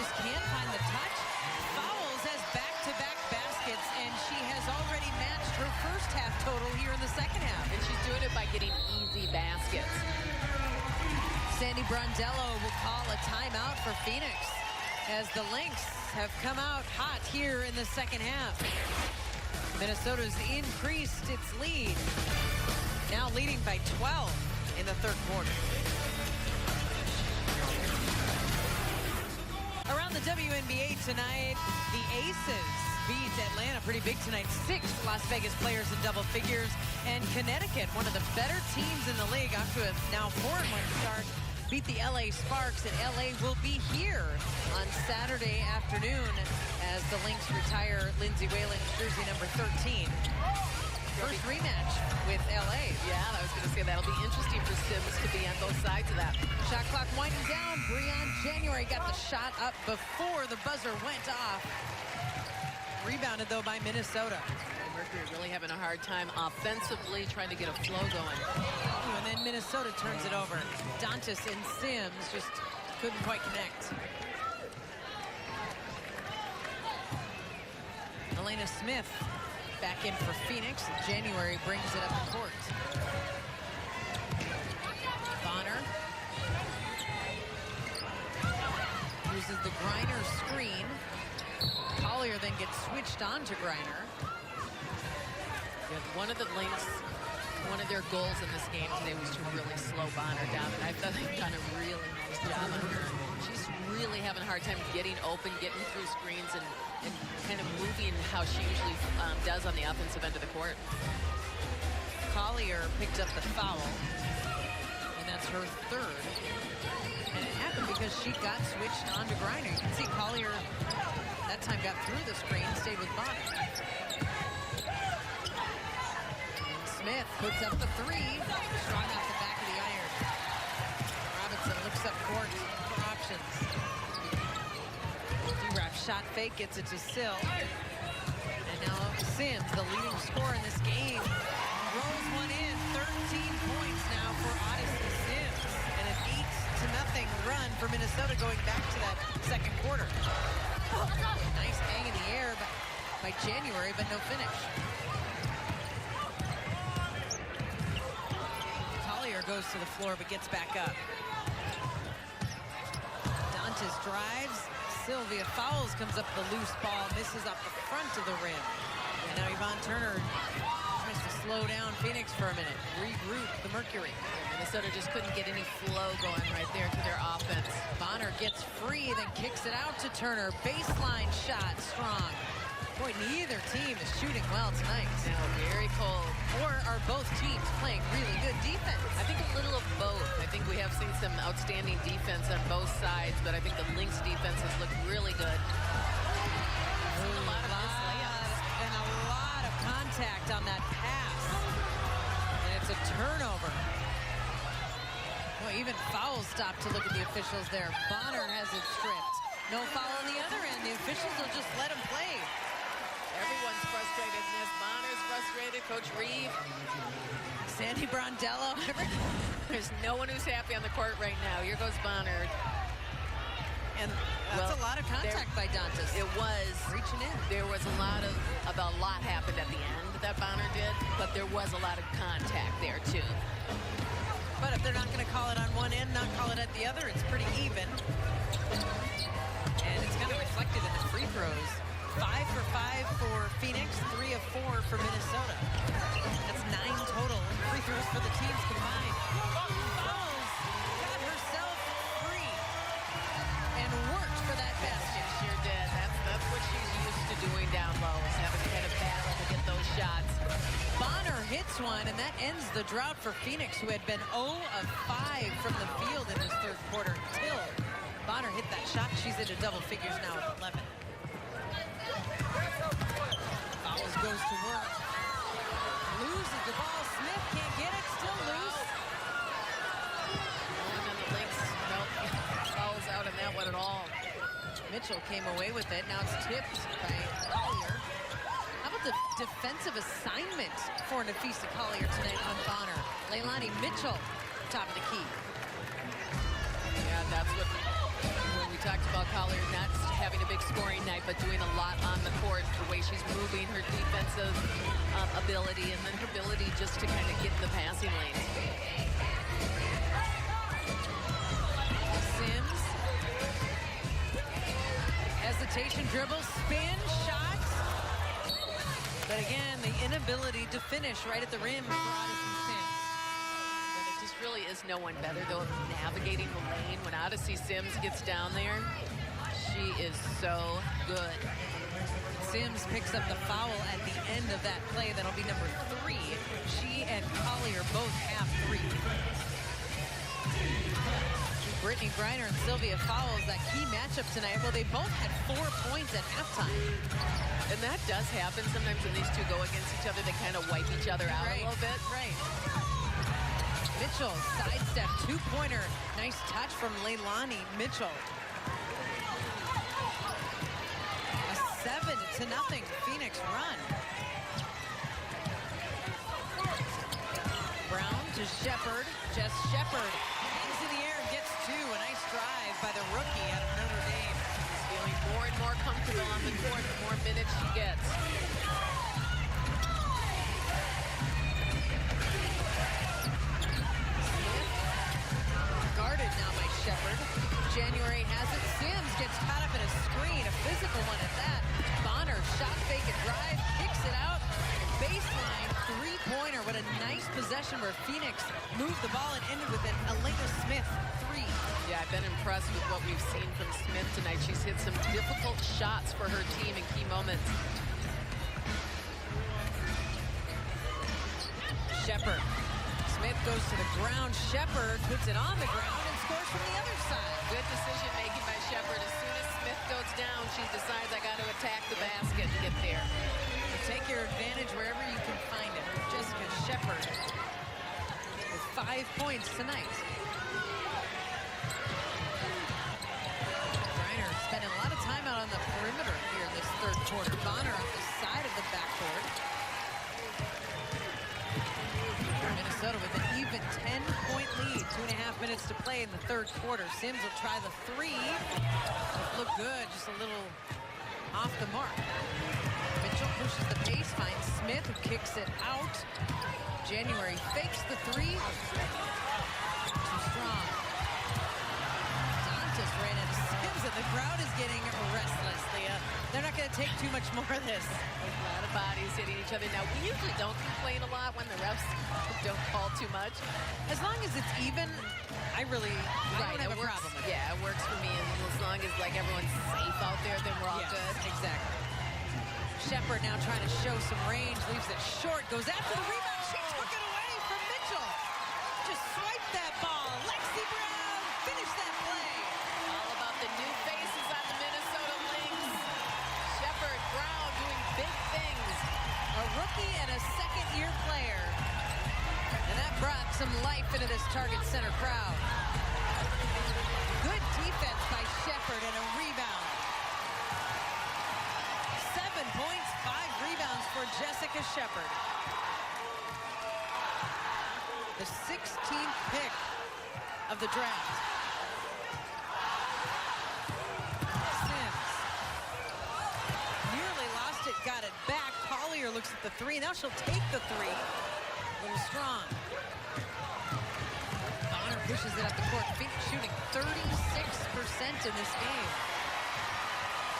just can't find the touch. Fowles has back-to-back baskets, and she has already matched her first half total here in the second half. And she's doing it by getting easy baskets. Sandy Brondello will call a timeout for Phoenix as the Lynx have come out hot here in the second half. Minnesota's increased its lead, now leading by 12 in the third quarter. Around the WNBA tonight, the Aces beat Atlanta pretty big tonight. 6 Las Vegas players in double figures, and Connecticut, one of the better teams in the league, off to a now 4-1 start, beat the LA Sparks, and LA will be here on Saturday afternoon as the Lynx retire Lindsay Whalen's jersey number 13. First rematch with LA. Yeah, I was going to say that'll be interesting for Sims to be on both sides of that. Shot clock winding down. Breon January got the shot up before the buzzer went off. Rebounded, though, by Minnesota. Mercury really having a hard time offensively trying to get a flow going. Ooh, and then Minnesota turns it over. Dantas and Sims just couldn't quite connect. Elena Smith back in for Phoenix. January brings it up the court. Bonner uses the Griner screen. Collier then gets switched on to Griner. Yeah, one of the Lynx, one of their goals in this game today was to really slow Bonner down, and I thought they've done a really nice job on her. She's really having a hard time getting open, getting through screens, and kind of moving how she usually does on the offensive end of the court. Collier picked up the foul, and that's her third. And it happened because she got switched on to Griner. You can see Collier that time got through the screen, stayed with Bonner. Smith puts up the 3, strong off the back of the iron. Robinson looks up court for options. D-Rap shot fake, gets it to Sil. And now Sims, the leading scorer in this game, rolls one in. 13 points now for Odyssey Sims. And an 8-0 run for Minnesota going back to that second quarter. Nice hang in the air by January, but no finish. Collier goes to the floor, but gets back up. Dantas drives. Sylvia Fowles comes up the loose ball, misses up the front of the rim. And now Yvonne Turner tries to slow down Phoenix for a minute, regroup the Mercury. Minnesota just couldn't get any flow going right there to their offense. Bonner gets free, then kicks it out to Turner. Baseline shot, strong. Boy, neither team is shooting well tonight. No, very cold. Or are both teams playing really good defense? I think a little of both. I think we have seen some outstanding defense on both sides, but I think the Lynx defense has looked really good. We've seen a lot of missed layups. And a lot of contact on that pass. And it's a turnover. Well, even fouls stopped to look at the officials there. Bonner has it stripped. No foul on the other end. The officials will just let him play. Everyone's frustrated in this. Bonner's frustrated. Coach Reeve. Sandy Brondello. There's no one who's happy on the court right now. Here goes Bonner. And that's a lot of contact by Dantas. It was. Reaching in. There was a lot happened at the end that Bonner did, but there was a lot of contact there too. But if they're not going to call it on one end, not call it at the other, it's pretty even. And it's kind of reflected in the free throws. 5 for 5 for Phoenix, 3 of 4 for Minnesota. That's 9 total free throws for the teams combined. Fouls, got herself free and worked for that basket. She sure did. That's what she's used to doing down low, is having to kind of battle to get those shots. Bonner hits one, and that ends the drought for Phoenix, who had been 0 of 5 from the field in this third quarter till Bonner hit that shot. She's into double figures now with 11. Fouls goes to work. Loses the ball. Smith can't get it. Still loose. And then the Lynx, nope, fouls out on that one at all. Mitchell came away with it. Now it's tipped by Collier. How about the defensive assignment for Nafisa Collier tonight on Bonner? Leilani Mitchell, top of the key. Yeah, that's what, when we talked about Collier not having a big scoring night, but doing a lot on the court, the way she's moving, her defensive ability, and then her ability just to kind of get the passing lanes. Sims. Hesitation, dribble, spin, shot. But again, the inability to finish right at the rim for Odyssey Sims. And it just really is no one better, though, navigating the lane. When Odyssey Sims gets down there, she is so good. Sims picks up the foul at the end of that play. That'll be number 3. She and Collier both have 3. Brittany Griner and Sylvia Fowles, that key matchup tonight. Well, they both had 4 points at halftime. And that does happen sometimes when these two go against each other. They kind of wipe each other out a little bit. Right. Mitchell, sidestep, 2-pointer. Nice touch from Leilani Mitchell. A 7-0 Phoenix run. Brown to Shepard. Jess Shepard hangs in the air and gets 2. A nice drive by the rookie out of Notre Dame. She's feeling more and more comfortable on the court the more minutes she gets. Guarded now by Shepard. January has it. Sims gets caught up in a screen, a physical one at that. Bonner, shot fake and drive, kicks it out. Baseline 3-pointer. What a nice possession where Phoenix moved the ball and ended with an Elena Smith 3. Yeah, I've been impressed with what we've seen from Smith tonight. She's hit some difficult shots for her team in key moments. Shepard. Smith goes to the ground. Shepard puts it on the ground and scores from the other side. Good decision making by Shepard. As soon as Smith goes down, she decides I got to attack the basket and get there. You take your advantage wherever you can find it. Jessica Shepard with 5 points tonight. Griner spending a lot of time out on the perimeter here in this third quarter. Bonner off the side of the backboard. Minnesota with an even 10-point lead. 2.5 minutes to play in the third quarter. Sims will try the 3. Look good, just a little off the mark. Mitchell pushes the pace, finds Smith, who kicks it out. January fakes the 3. Too strong. Dantas ran into Sims, and the crowd is getting restless, Leah. They're not going to take too much more of this. A lot of bodies hitting each other. Now, we usually don't complain a lot when the refs don't call too much. As long as it's even, I don't have a problem with it. Yeah, it works for me. And as long as like everyone's safe out there, then we're all good. Exactly. Shepard now trying to show some range, leaves it short, goes after the rebound. She took it away from Mitchell. Just swiped that ball. Lexi Brown finished that play. All about the new faces on the Minnesota Lynx. Shepard rookie and a second-year player. And that brought some life into this Target Center crowd. Good defense by Shepard and a rebound. 7 points, 5 rebounds for Jessica Shepard. The 16th pick of the draft. Sims nearly lost it, got it back. Collier looks at the three. Now she'll take the three. A little strong. Bonner pushes it up the court. Phoenix shooting 36% in this game.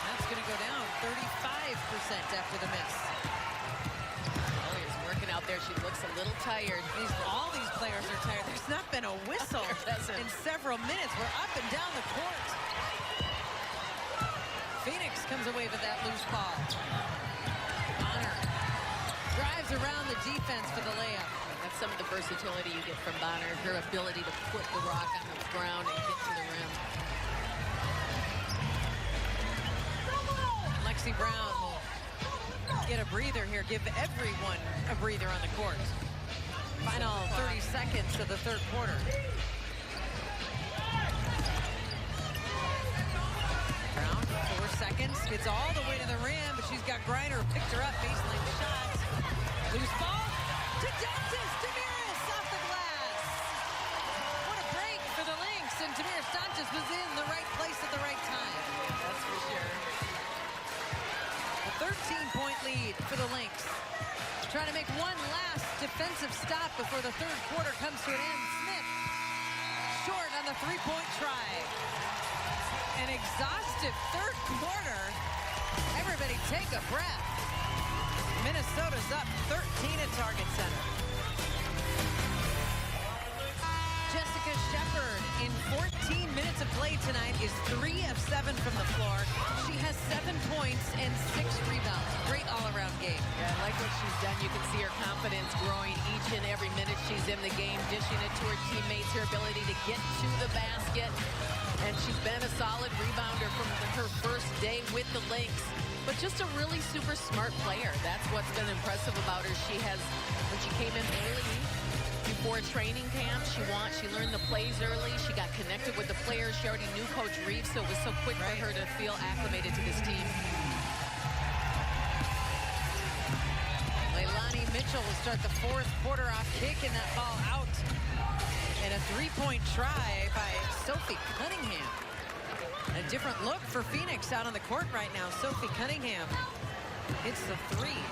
That's going to go down 35% after the miss. Collier's working out there. She looks a little tired. All these players are tired. There's not been a whistle in several minutes. We're up and down the court. Phoenix comes away with that loose ball. Bonner drives around the defense for the layup. That's some of the versatility you get from Bonner, her ability to put the rock on the ground and get to the rim. Lexi Brown will get a breather here, give everyone a breather on the court. Final 30 seconds of the third quarter. Brown, 4 seconds, gets all the way to the rim, but she's got Griner who picked her up, baseline shot. Loose ball to Dantas. Damaris off the glass. What a break for the Lynx, and Damaris Dantas was in the right place at the right time. That's for sure. A 13-point lead for the Lynx. Trying to make one last defensive stop before the third quarter comes to an end. Smith short on the three-point try. An exhaustive third quarter. Everybody take a breath. Minnesota's up 13 at Target Center. Jessica Shepard in 14 minutes of play tonight is 3 of 7 from the floor. She has 7 points and 6 rebounds. Great all-around game. Yeah, I like what she's done. You can see her confidence growing each and every minute she's in the game, dishing it to her teammates, her ability to get to the basket. And she's been a solid rebounder from her first day with the Lynx. But just a really super smart player. That's what's been impressive about her. She has, when she came in early, before training camp, she learned the plays early. She got connected with the players. She already knew Coach Reeves, so it was so quick for her to feel acclimated to this team. Leilani Mitchell will start the fourth quarter off kicking that ball out. And a three-point try by Sophie Cunningham. A different look for Phoenix out on the court right now. Sophie Cunningham hits the three.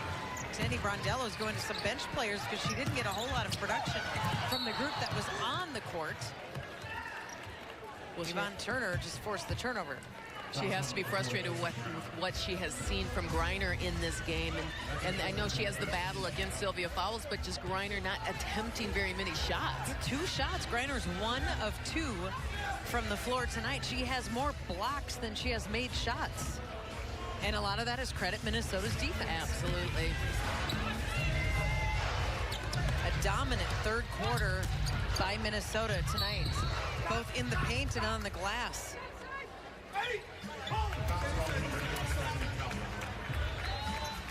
Sandy Brondello is going to some bench players because she didn't get a whole lot of production from the group that was on the court. Well, Yvonne Turner just forced the turnover. She has to be frustrated with what she has seen from Griner in this game. And I know she has the battle against Sylvia Fowles, but just Griner not attempting very many shots. 2 shots. Griner's 1 of 2 from the floor tonight. She has more blocks than she has made shots. And a lot of that is credit Minnesota's defense. Absolutely. A dominant third quarter by Minnesota tonight, both in the paint and on the glass.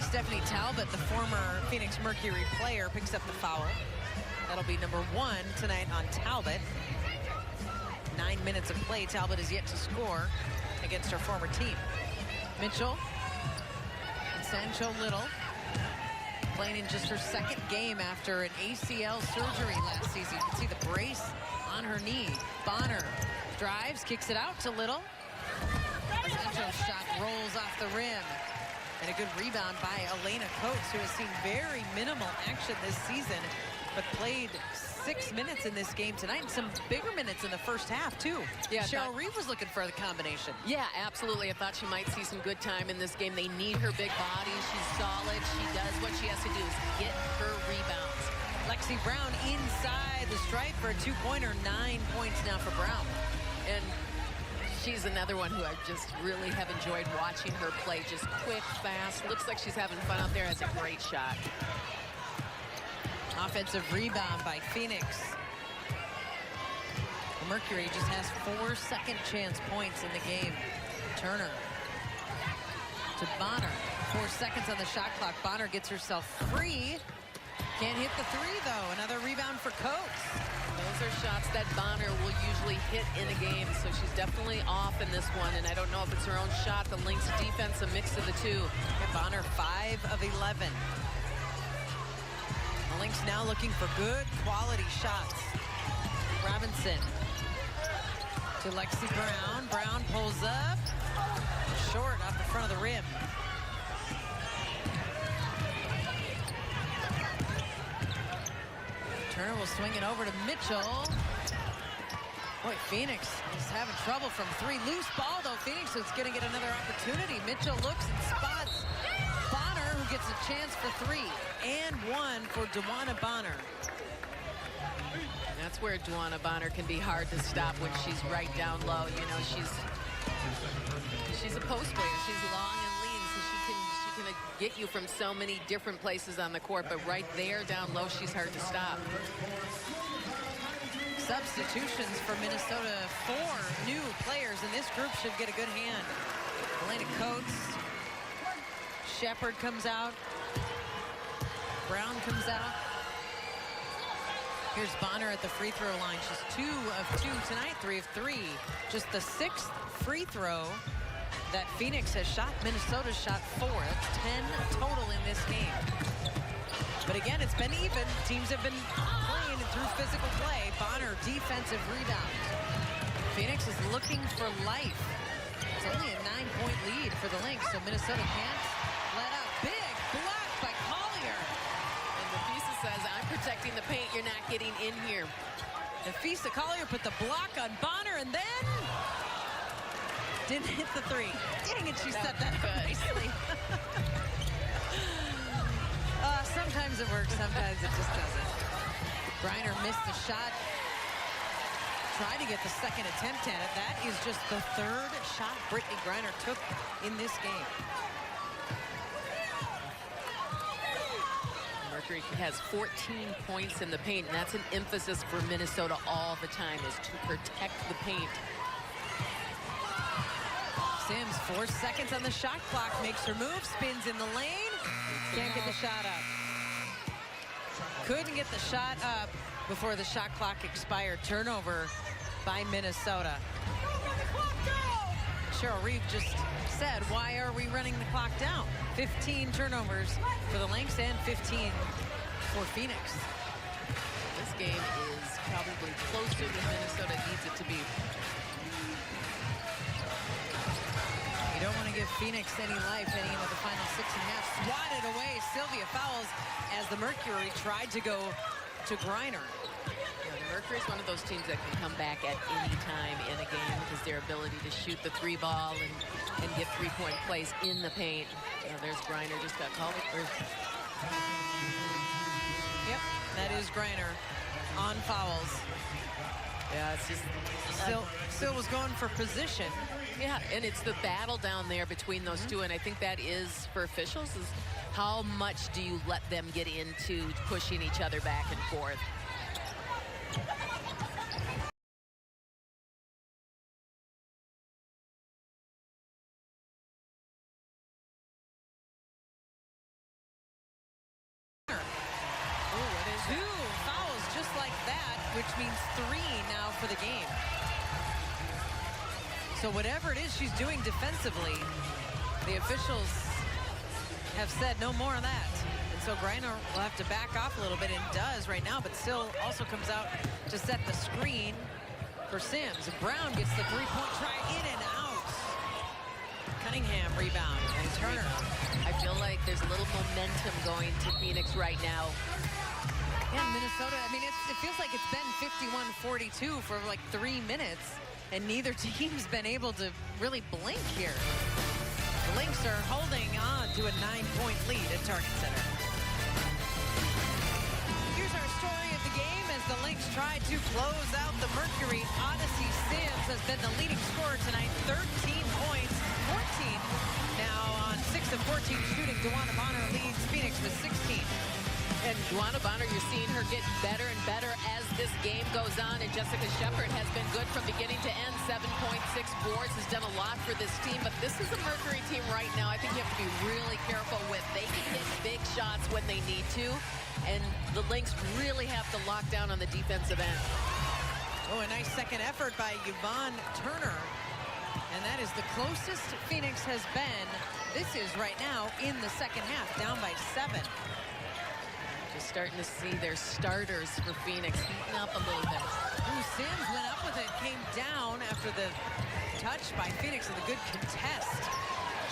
Stephanie Talbot, the former Phoenix Mercury player, picks up the foul. That'll be number 1 tonight on Talbot. 9 minutes of play. Talbot is yet to score against her former team. Mitchell and Sancho Little playing in just her second game after an ACL surgery last season. You can see the brace on her knee. Bonner drives, kicks it out to Little. Sancho's shot rolls off the rim. And a good rebound by Elena Coates, who has seen very minimal action this season, but played 6 minutes in this game tonight, and some bigger minutes in the first half, too. Yeah, Cheryl Reeve was looking for the combination. Yeah, absolutely. I thought she might see some good time in this game. They need her big body. She's solid. She does what she has to do is get her rebounds. Lexi Brown inside the stripe for a 2-pointer. 9 points now for Brown. And she's another one who I just really have enjoyed watching her play. Just quick, fast. Looks like she's having fun out there. Has a great shot. Offensive rebound by Phoenix. Mercury just has 4 second chance points in the game. Turner to Bonner. 4 seconds on the shot clock. Bonner gets herself free. Can't hit the three, though. Another rebound for Coates. Those are shots that Bonner will usually hit in a game, so she's definitely off in this one, and I don't know if it's her own shot. The Lynx defense, a mix of the two. And Bonner 5 of 11. The Lynx now looking for good quality shots. Robinson to Lexi Brown. Brown pulls up. Short off the front of the rim. Turner will swing it over to Mitchell. Boy, Phoenix is having trouble from three. Loose ball, though. Phoenix is going to get another opportunity. Mitchell looks and spots Bonner, who gets a chance for three. And one for DeWanna Bonner. And that's where DeWanna Bonner can be hard to stop when she's right down low. You know, she's a post player. She's long and lean, so she can get you from so many different places on the court. But right there down low, she's hard to stop. Substitutions for Minnesota. 4 new players, and this group should get a good hand. Elena Coates. Shepard comes out. Brown comes out. Here's Bonner at the free throw line. She's 2 of 2 tonight, 3 of 3. Just the 6th free throw that Phoenix has shot. Minnesota shot 4. That's 10 total in this game. But again, it's been even. Teams have been playing through physical play. Bonner, defensive rebound. Phoenix is looking for life. It's only a 9-point lead for the Lynx, so Minnesota can't let up. Big block by Collier. And Nafisa says, I'm protecting the paint. You're not getting in here. Nafisa Collier put the block on Bonner and then didn't hit the three. Dang it, she set that up nicely. Sometimes it works, sometimes it just doesn't. Griner missed the shot. Tried to get the second attempt at it. That is just the 3rd shot Brittany Griner took in this game. Mercury has 14 points in the paint, and that's an emphasis for Minnesota all the time, is to protect the paint. Sims, 4 seconds on the shot clock, makes her move, spins in the lane. Can't get the shot up. Couldn't get the shot up before the shot clock expired. Turnover by Minnesota. Cheryl Reeve just said, why are we running the clock down? 15 turnovers for the Lynx and 15 for Phoenix. This game is probably closer than Minnesota needs it to be. You don't want to give Phoenix any life heading into the final 6.5. Swatted away. Sylvia fouls as the Mercury tried to go to Griner. Yeah, the Mercury is one of those teams that can come back at any time in a game because their ability to shoot the 3 ball and get 3-point plays in the paint. There's Griner, just got called. Yep, that is Griner on fouls. Yeah, it's just Still was going for position. Yeah, and it's the battle down there between those two, and I think that is, for officials, is how much do you let them get into pushing each other back and forth. Two fouls just like that, which means 3 now for the game. So whatever it is she's doing defensively, the officials have said no more of that. And so Griner will have to back off a little bit, and does right now, but still also comes out to set the screen for Sims. Brown gets the 3-point try, in and out. Cunningham rebound, and Turner. I feel like there's a little momentum going to Phoenix right now. Yeah, Minnesota, I mean, it feels like it's been 51-42 for like 3 minutes, and neither team's been able to really blink here. The Lynx are holding on to a 9-point lead at Target Center. Here's our story of the game as the Lynx tried to close out the Mercury. Odyssey Sims has been the leading scorer tonight, 13 points, 14 now on 6 of 14 shooting. DeWanna Bonner leads Phoenix with 16. And Juana Bonner, you're seeing her get better and better as this game goes on. And Jessica Shepard has been good from beginning to end. 7.6 boards, has done a lot for this team. But this is a Mercury team right now. I think you have to be really careful with. They can hit big shots when they need to. And the Lynx really have to lock down on the defensive end. Oh, a nice second effort by Yvonne Turner. And that is the closest Phoenix has been. This is right now in the second half, down by 7. Just starting to see their starters for Phoenix heating up a little bit. Ooh, Sims went up with it, came down after the touch by Phoenix with a good contest.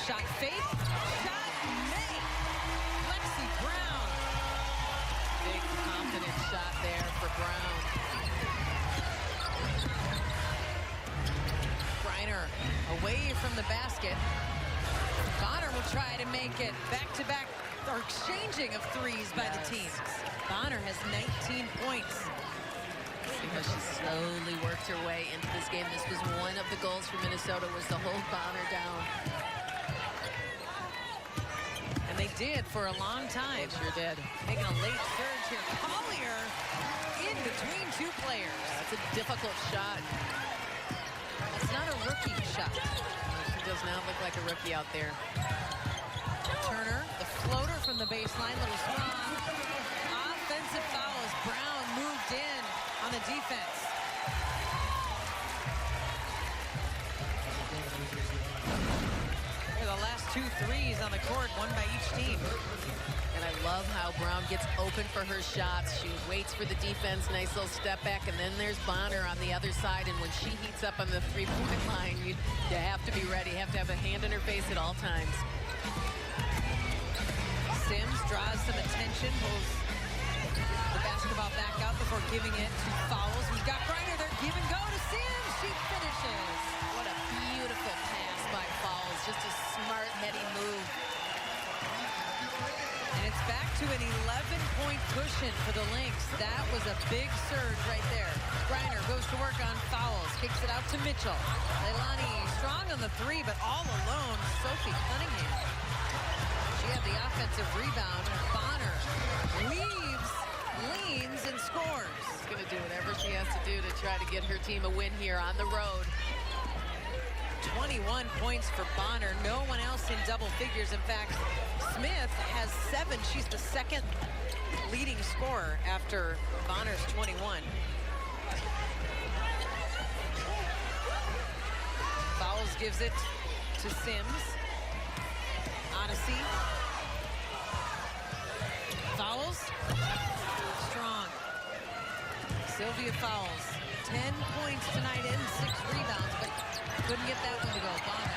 Shot fake, shot made. Lexi Brown. Big confident shot there for Brown. Griner away from the basket. Bonner will try to make it back-to-back or exchanging of threes by the teams. Bonner has 19 points. Because she slowly worked her way into this game. This was one of the goals for Minnesota, was to hold Bonner down. And they did for a long time. They sure did. Making a late surge here. Collier in between two players. That's a difficult shot. It's not a rookie shot. She does not look like a rookie out there. Turner, the floater from the baseline, little strong. Offensive foul as Brown moved in on the defense. Here are the last 2 threes on the court, one by each team. And I love how Brown gets open for her shots. She waits for the defense, nice little step back, and then there's Bonner on the other side. And when she heats up on the three-point line, you have to be ready. You have to have a hand in her face at all times. Sims draws some attention, pulls the basketball back up before giving it to Fowles. We've got Griner there, give and go to Sims. She finishes. What a beautiful pass by Fowles. Just a smart, heady move. And it's back to an 11-point cushion for the Lynx. That was a big surge right there. Griner goes to work on Fowles, kicks it out to Mitchell. Leilani strong on the 3, but all alone, Sophie Cunningham. She had the offensive rebound. Bonner weaves, leans, and scores. She's going to do whatever she has to do to try to get her team a win here on the road. 21 points for Bonner. No one else in double figures. In fact, Smith has 7. She's the second leading scorer after Bonner's 21. Fowles gives it to Sims. Odyssey. Fowles. Strong. Sylvia Fowles. 10 points tonight and 6 rebounds, but couldn't get that one to go. Bonner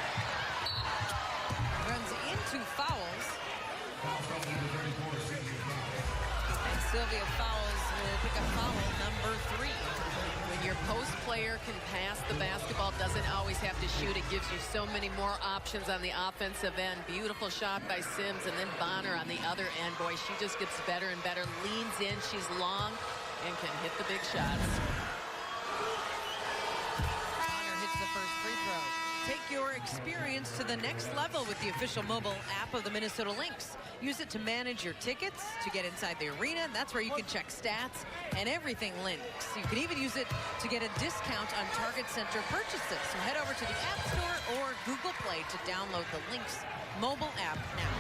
runs into Fowles. And Sylvia Fowles will pick up foul number 3. When your post player can pass the basketball, doesn't always have to shoot. It gives you so many more options on the offensive end. Beautiful shot by Sims, and then Bonner on the other end. Boy, she just gets better and better. Leans in, she's long, and can hit the big shots. Bonner hits the first free throw. Take your experience to the next level with the official mobile app of the Minnesota Lynx. Use it to manage your tickets, to get inside the arena. That's where you can check stats and everything Lynx. You can even use it to get a discount on Target Center purchases. So head over to the App Store or Google Play to download the Lynx mobile app now.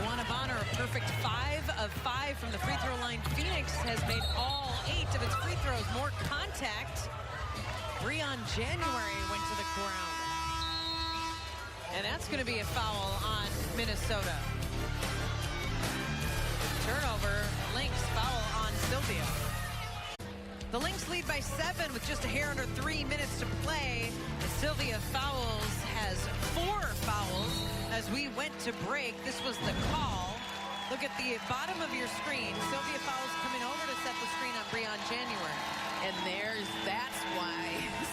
Juana Bonner, a perfect 5 of 5 from the free throw line. Phoenix has made all 8 of its free throws. More contact. Breon January went to the ground. And that's going to be a foul on Minnesota. Turnover, Lynx foul on Sylvia. The Lynx lead by 7 with just a hair under 3 minutes to play. And Sylvia Fowles has 4 fouls as we went to break. This was the call. Look at the bottom of your screen. Sylvia Fowles coming over to set the screen on Breon January. And that's why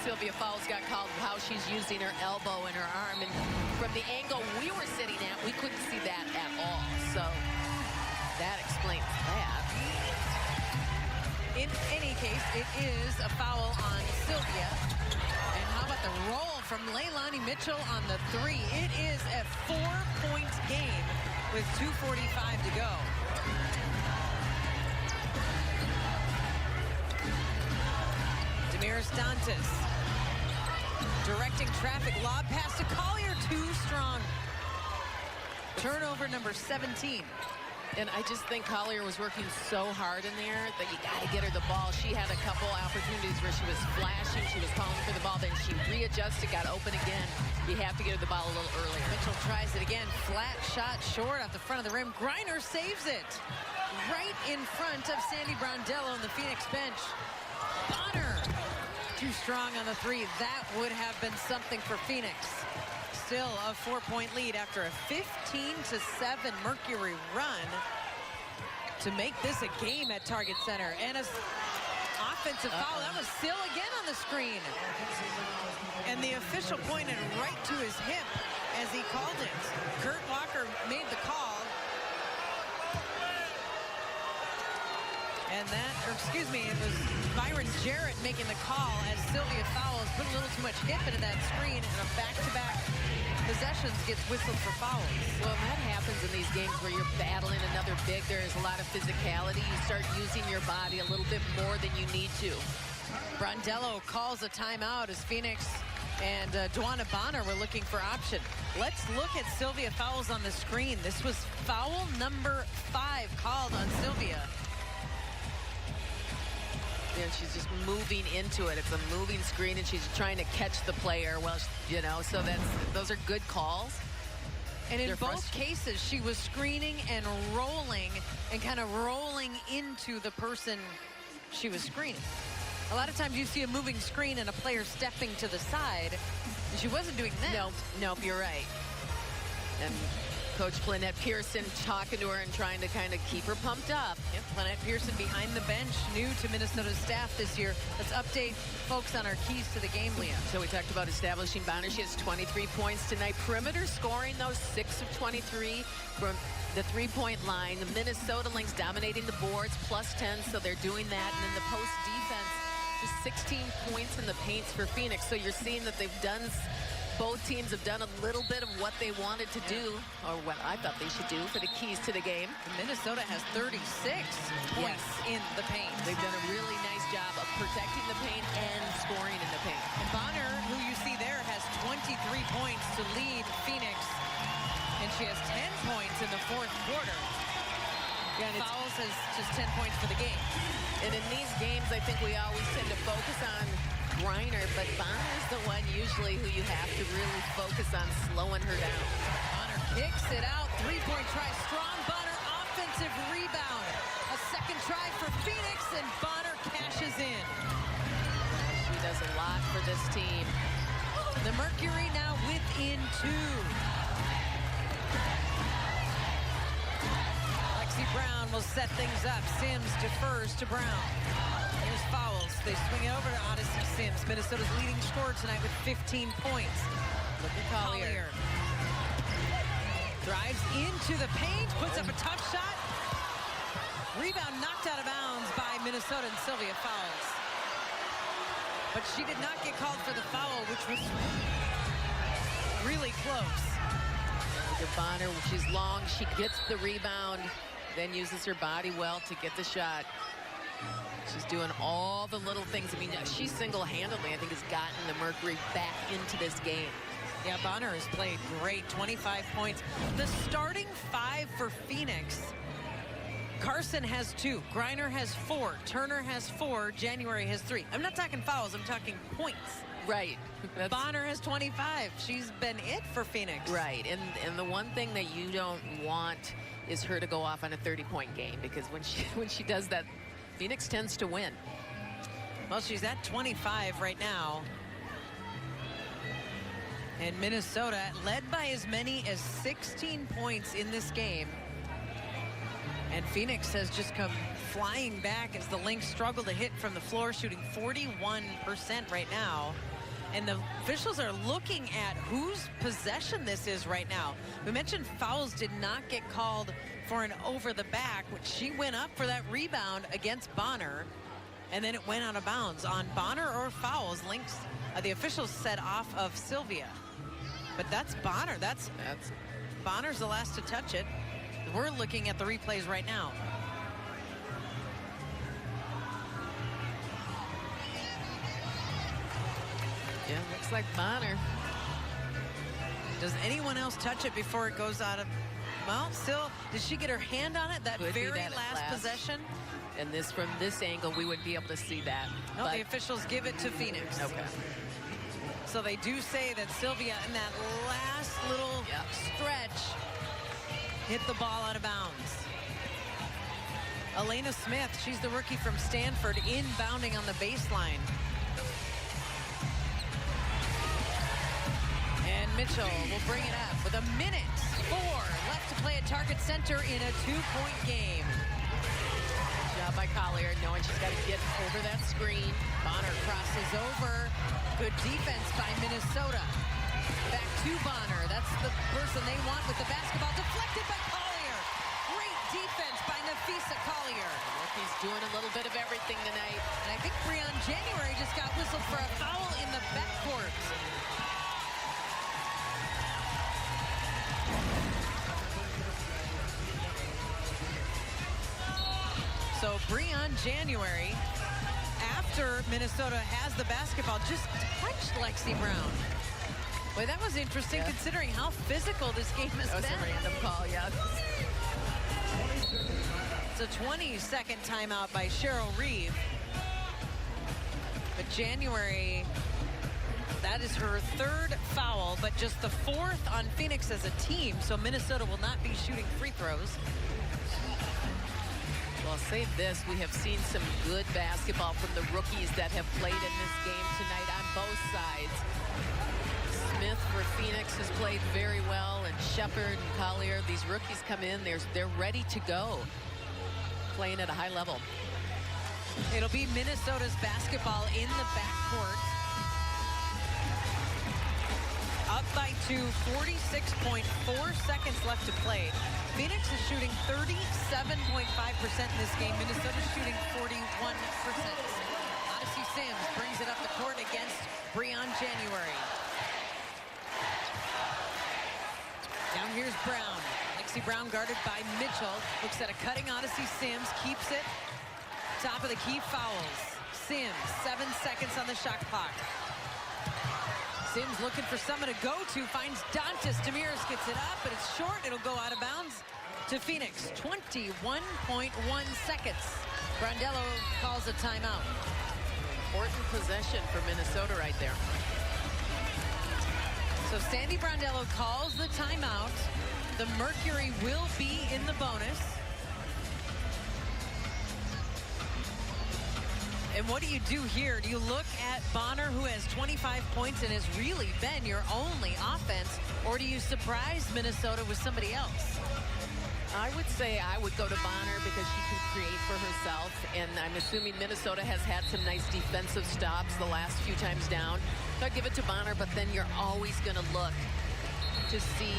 Sylvia Fowles got called, how she's using her elbow and her arm. And from the angle we were sitting at, we couldn't see that at all. So that explains that. In any case, it is a foul on Sylvia. And how about the roll from Leilani Mitchell on the 3? It is a 4-point game with 2:45 to go. Damaris Dantas directing traffic, lob pass to Collier, too strong. Turnover number 17. And I just think Collier was working so hard in there that you got to get her the ball. She had a couple opportunities where she was flashing, she was calling for the ball, then she readjusted, got open again. You have to get her the ball a little earlier. Mitchell tries it again, flat shot short off the front of the rim. Griner saves it right in front of Sandy Brondello on the Phoenix bench. Bonner too strong on the three. That would have been something for Phoenix. Still a 4-point lead after a 15-7 Mercury run to make this a game at Target Center. And an offensive foul. That was Sill again on the screen. And the official pointed right to his hip as he called it. Kurt Walker made the call. And that, or excuse me, it was Byron Jarrett making the call as Sylvia Fowles put a little too much hip into that screen, and a back-to-back possessions gets whistled for fouls. Well, that happens in these games where you're battling another big. There is a lot of physicality. You start using your body a little bit more than you need to. Brondello calls a timeout as Phoenix and Dwana Bonner were looking for option. Let's look at Sylvia Fowles on the screen. This was foul number 5 called on Sylvia. And she's just moving into it. It's a moving screen, and she's trying to catch the player. Well, you know, so those are good calls. And in both cases, she was screening and kind of rolling into the person she was screening. A lot of times you see a moving screen and a player stepping to the side. And she wasn't doing that. Nope, you're right. And Coach Lynette Pearson talking to her and trying to kind of keep her pumped up. Yep, Lynette Pearson behind the bench, new to Minnesota's staff this year. Let's update folks on our keys to the game, Leah. So we talked about establishing Bonner. She has 23 points tonight. Perimeter scoring, though, 6 of 23 from the three-point line. The Minnesota Lynx dominating the boards, +10, so they're doing that. And then the post defense, just 16 points in the paints for Phoenix. So you're seeing that they've done... Both teams have done a little bit of what they wanted to do, or what I thought they should do for the keys to the game. Minnesota has 36 points in the paint. They've done a really nice job of protecting the paint and scoring in the paint. And Bonner, who you see there, has 23 points to lead Phoenix, and she has 10 points in the fourth quarter. Fowles has just 10 points for the game. And in these games, I think we always tend to focus on Griner, but Bonner's the one usually who you have to really focus on slowing her down. Bonner kicks it out. Three-point try. Strong Bonner offensive rebound. A second try for Phoenix, and Bonner cashes in. She does a lot for this team. The Mercury now within 2. Lexi Brown will set things up. Sims defers to Brown. Here's Fowles. They swing it over to Odyssey Sims. Minnesota's leading scorer tonight with 15 points. Look at Collier. Drives into the paint, puts up a tough shot. Rebound knocked out of bounds by Minnesota and Sylvia Fowles. But she did not get called for the foul, which was really close. Bonner, she's long. She gets the rebound, then uses her body well to get the shot. She's doing all the little things. I mean, she single-handedly, I think, has gotten the Mercury back into this game. Yeah, Bonner has played great, 25 points. The starting 5 for Phoenix. Carson has 2, Griner has 4, Turner has 4, January has 3. I'm not talking fouls, I'm talking points. Right. Bonner has 25. She's been it for Phoenix. Right, and the one thing that you don't want is her to go off on a 30-point game, because when she does that, Phoenix tends to win. Well, she's at 25 right now. And Minnesota led by as many as 16 points in this game. And Phoenix has just come flying back as the Lynx struggle to hit from the floor, shooting 41% right now. And the officials are looking at whose possession this is right now. We mentioned Fowles did not get called for an over the back, which she went up for that rebound against Bonner, and then it went out of bounds on Bonner or Fowles. Lynx, the officials said off of Sylvia. But that's Bonner. That's Bonner's the last to touch it. We're looking at the replays right now. Yeah, looks like Bonner. Does anyone else touch it before it goes out of... Well, still, did she get her hand on it? That Could be very that last possession? And this, from this angle, we wouldn't be able to see that. No, but the officials give it to Phoenix. okay. So they do say that Sylvia, in that last little stretch, hit the ball out of bounds. Elena Smith, she's the rookie from Stanford, inbounding on the baseline. And Mitchell will bring it up with 1:04 left to play at Target Center in a 2-point game. Good job by Collier, knowing she's got to get over that screen. Bonner crosses over. Good defense by Minnesota. Back to Bonner. That's the person they want with the basketball. Deflected by Collier. Great defense by Nafisa Collier. He's doing a little bit of everything tonight. And I think Breon January just got whistled for a foul in the backcourt. So Breon January, after Minnesota has the basketball, just touched Lexi Brown. Boy, that was interesting considering how physical this game has been. That was a random call, yes. It's a 20-second timeout by Cheryl Reeve. But January, that is her 3rd foul, but just the 4th on Phoenix as a team, so Minnesota will not be shooting free throws. Well, I'll say this, we have seen some good basketball from the rookies that have played in this game tonight on both sides. Smith for Phoenix has played very well, and Shepard and Collier, these rookies come in, they're ready to go, playing at a high level. It'll be Minnesota's basketball in the backcourt. Up by 2, 46.4 seconds left to play. Phoenix is shooting 37.5% in this game. Minnesota's shooting 41%. Odyssey Sims brings it up the court against Breon January. Down here's Brown. Lexi Brown guarded by Mitchell. Looks at a cutting Odyssey Sims. Keeps it. Top of the key fouls. Sims, 7 seconds on the shot clock. Sims looking for someone to go to, finds Dantas. Demiris gets it up, but it's short. It'll go out of bounds to Phoenix. 21.1 seconds. Brondello calls a timeout. Important possession for Minnesota right there. So Sandy Brondello calls the timeout. The Mercury will be in the bonus. And what do you do here? Do you look at Bonner, who has 25 points and has really been your only offense, or do you surprise Minnesota with somebody else? I would say I would go to Bonner because she can create for herself, and I'm assuming Minnesota has had some nice defensive stops the last few times down. So I'd give it to Bonner, but then you're always going to look to see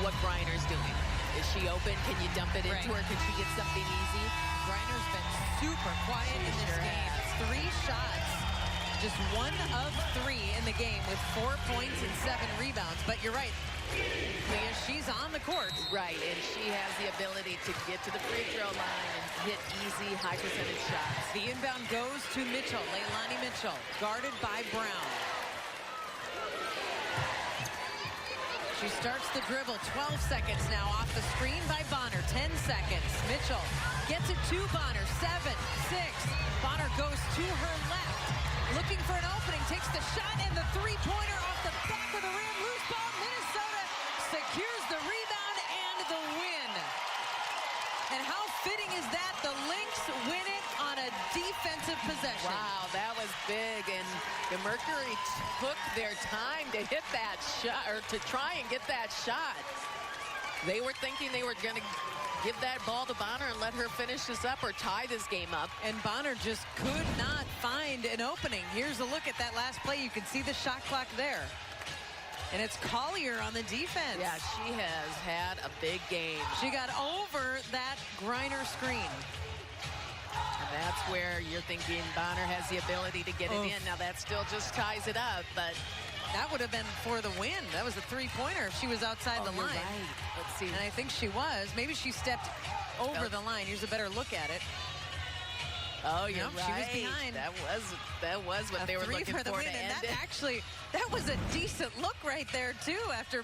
what Griner's doing. Is she open? Can you dump it into her? Can she get something easy? Griner's been super quiet in this game. 3 shots. Just 1 of 3 in the game with 4 points and 7 rebounds. But you're right, Leah, she's on the court. Right, and she has the ability to get to the free throw line and hit easy, high percentage shots. The inbound goes to Mitchell, Leilani Mitchell, guarded by Brown. She starts the dribble, 12 seconds now off the screen by Bonner, 10 seconds. Mitchell gets it to Bonner, 7, 6. Bonner goes to her left, looking for an opening, takes the shot, and the three-pointer off the back of the rim. Loose ball, Minnesota secures the rebound and the win. And how fitting is that? The Lynx win it on a defensive possession. Wow, that was big, and the Mercury took their time to hit that shot, or to try and get that shot. They were thinking they were going to give that ball to Bonner and let her finish this up or tie this game up. And Bonner just could not find an opening. Here's a look at that last play. You can see the shot clock there. And it's Collier on the defense. Yeah, she has had a big game. She got over that Griner screen. And that's where you're thinking Bonner has the ability to get it in. Now that still just ties it up, but That would have been for the win. That was a three-pointer if she was outside the You're line. right. Let's see. And I think she was. Maybe she stepped over the line. Here's a better look at it. Oh, you're Nope, right. she was behind. That was what they were Three looking for the for win, to and end that it. actually, that was a decent look right there too after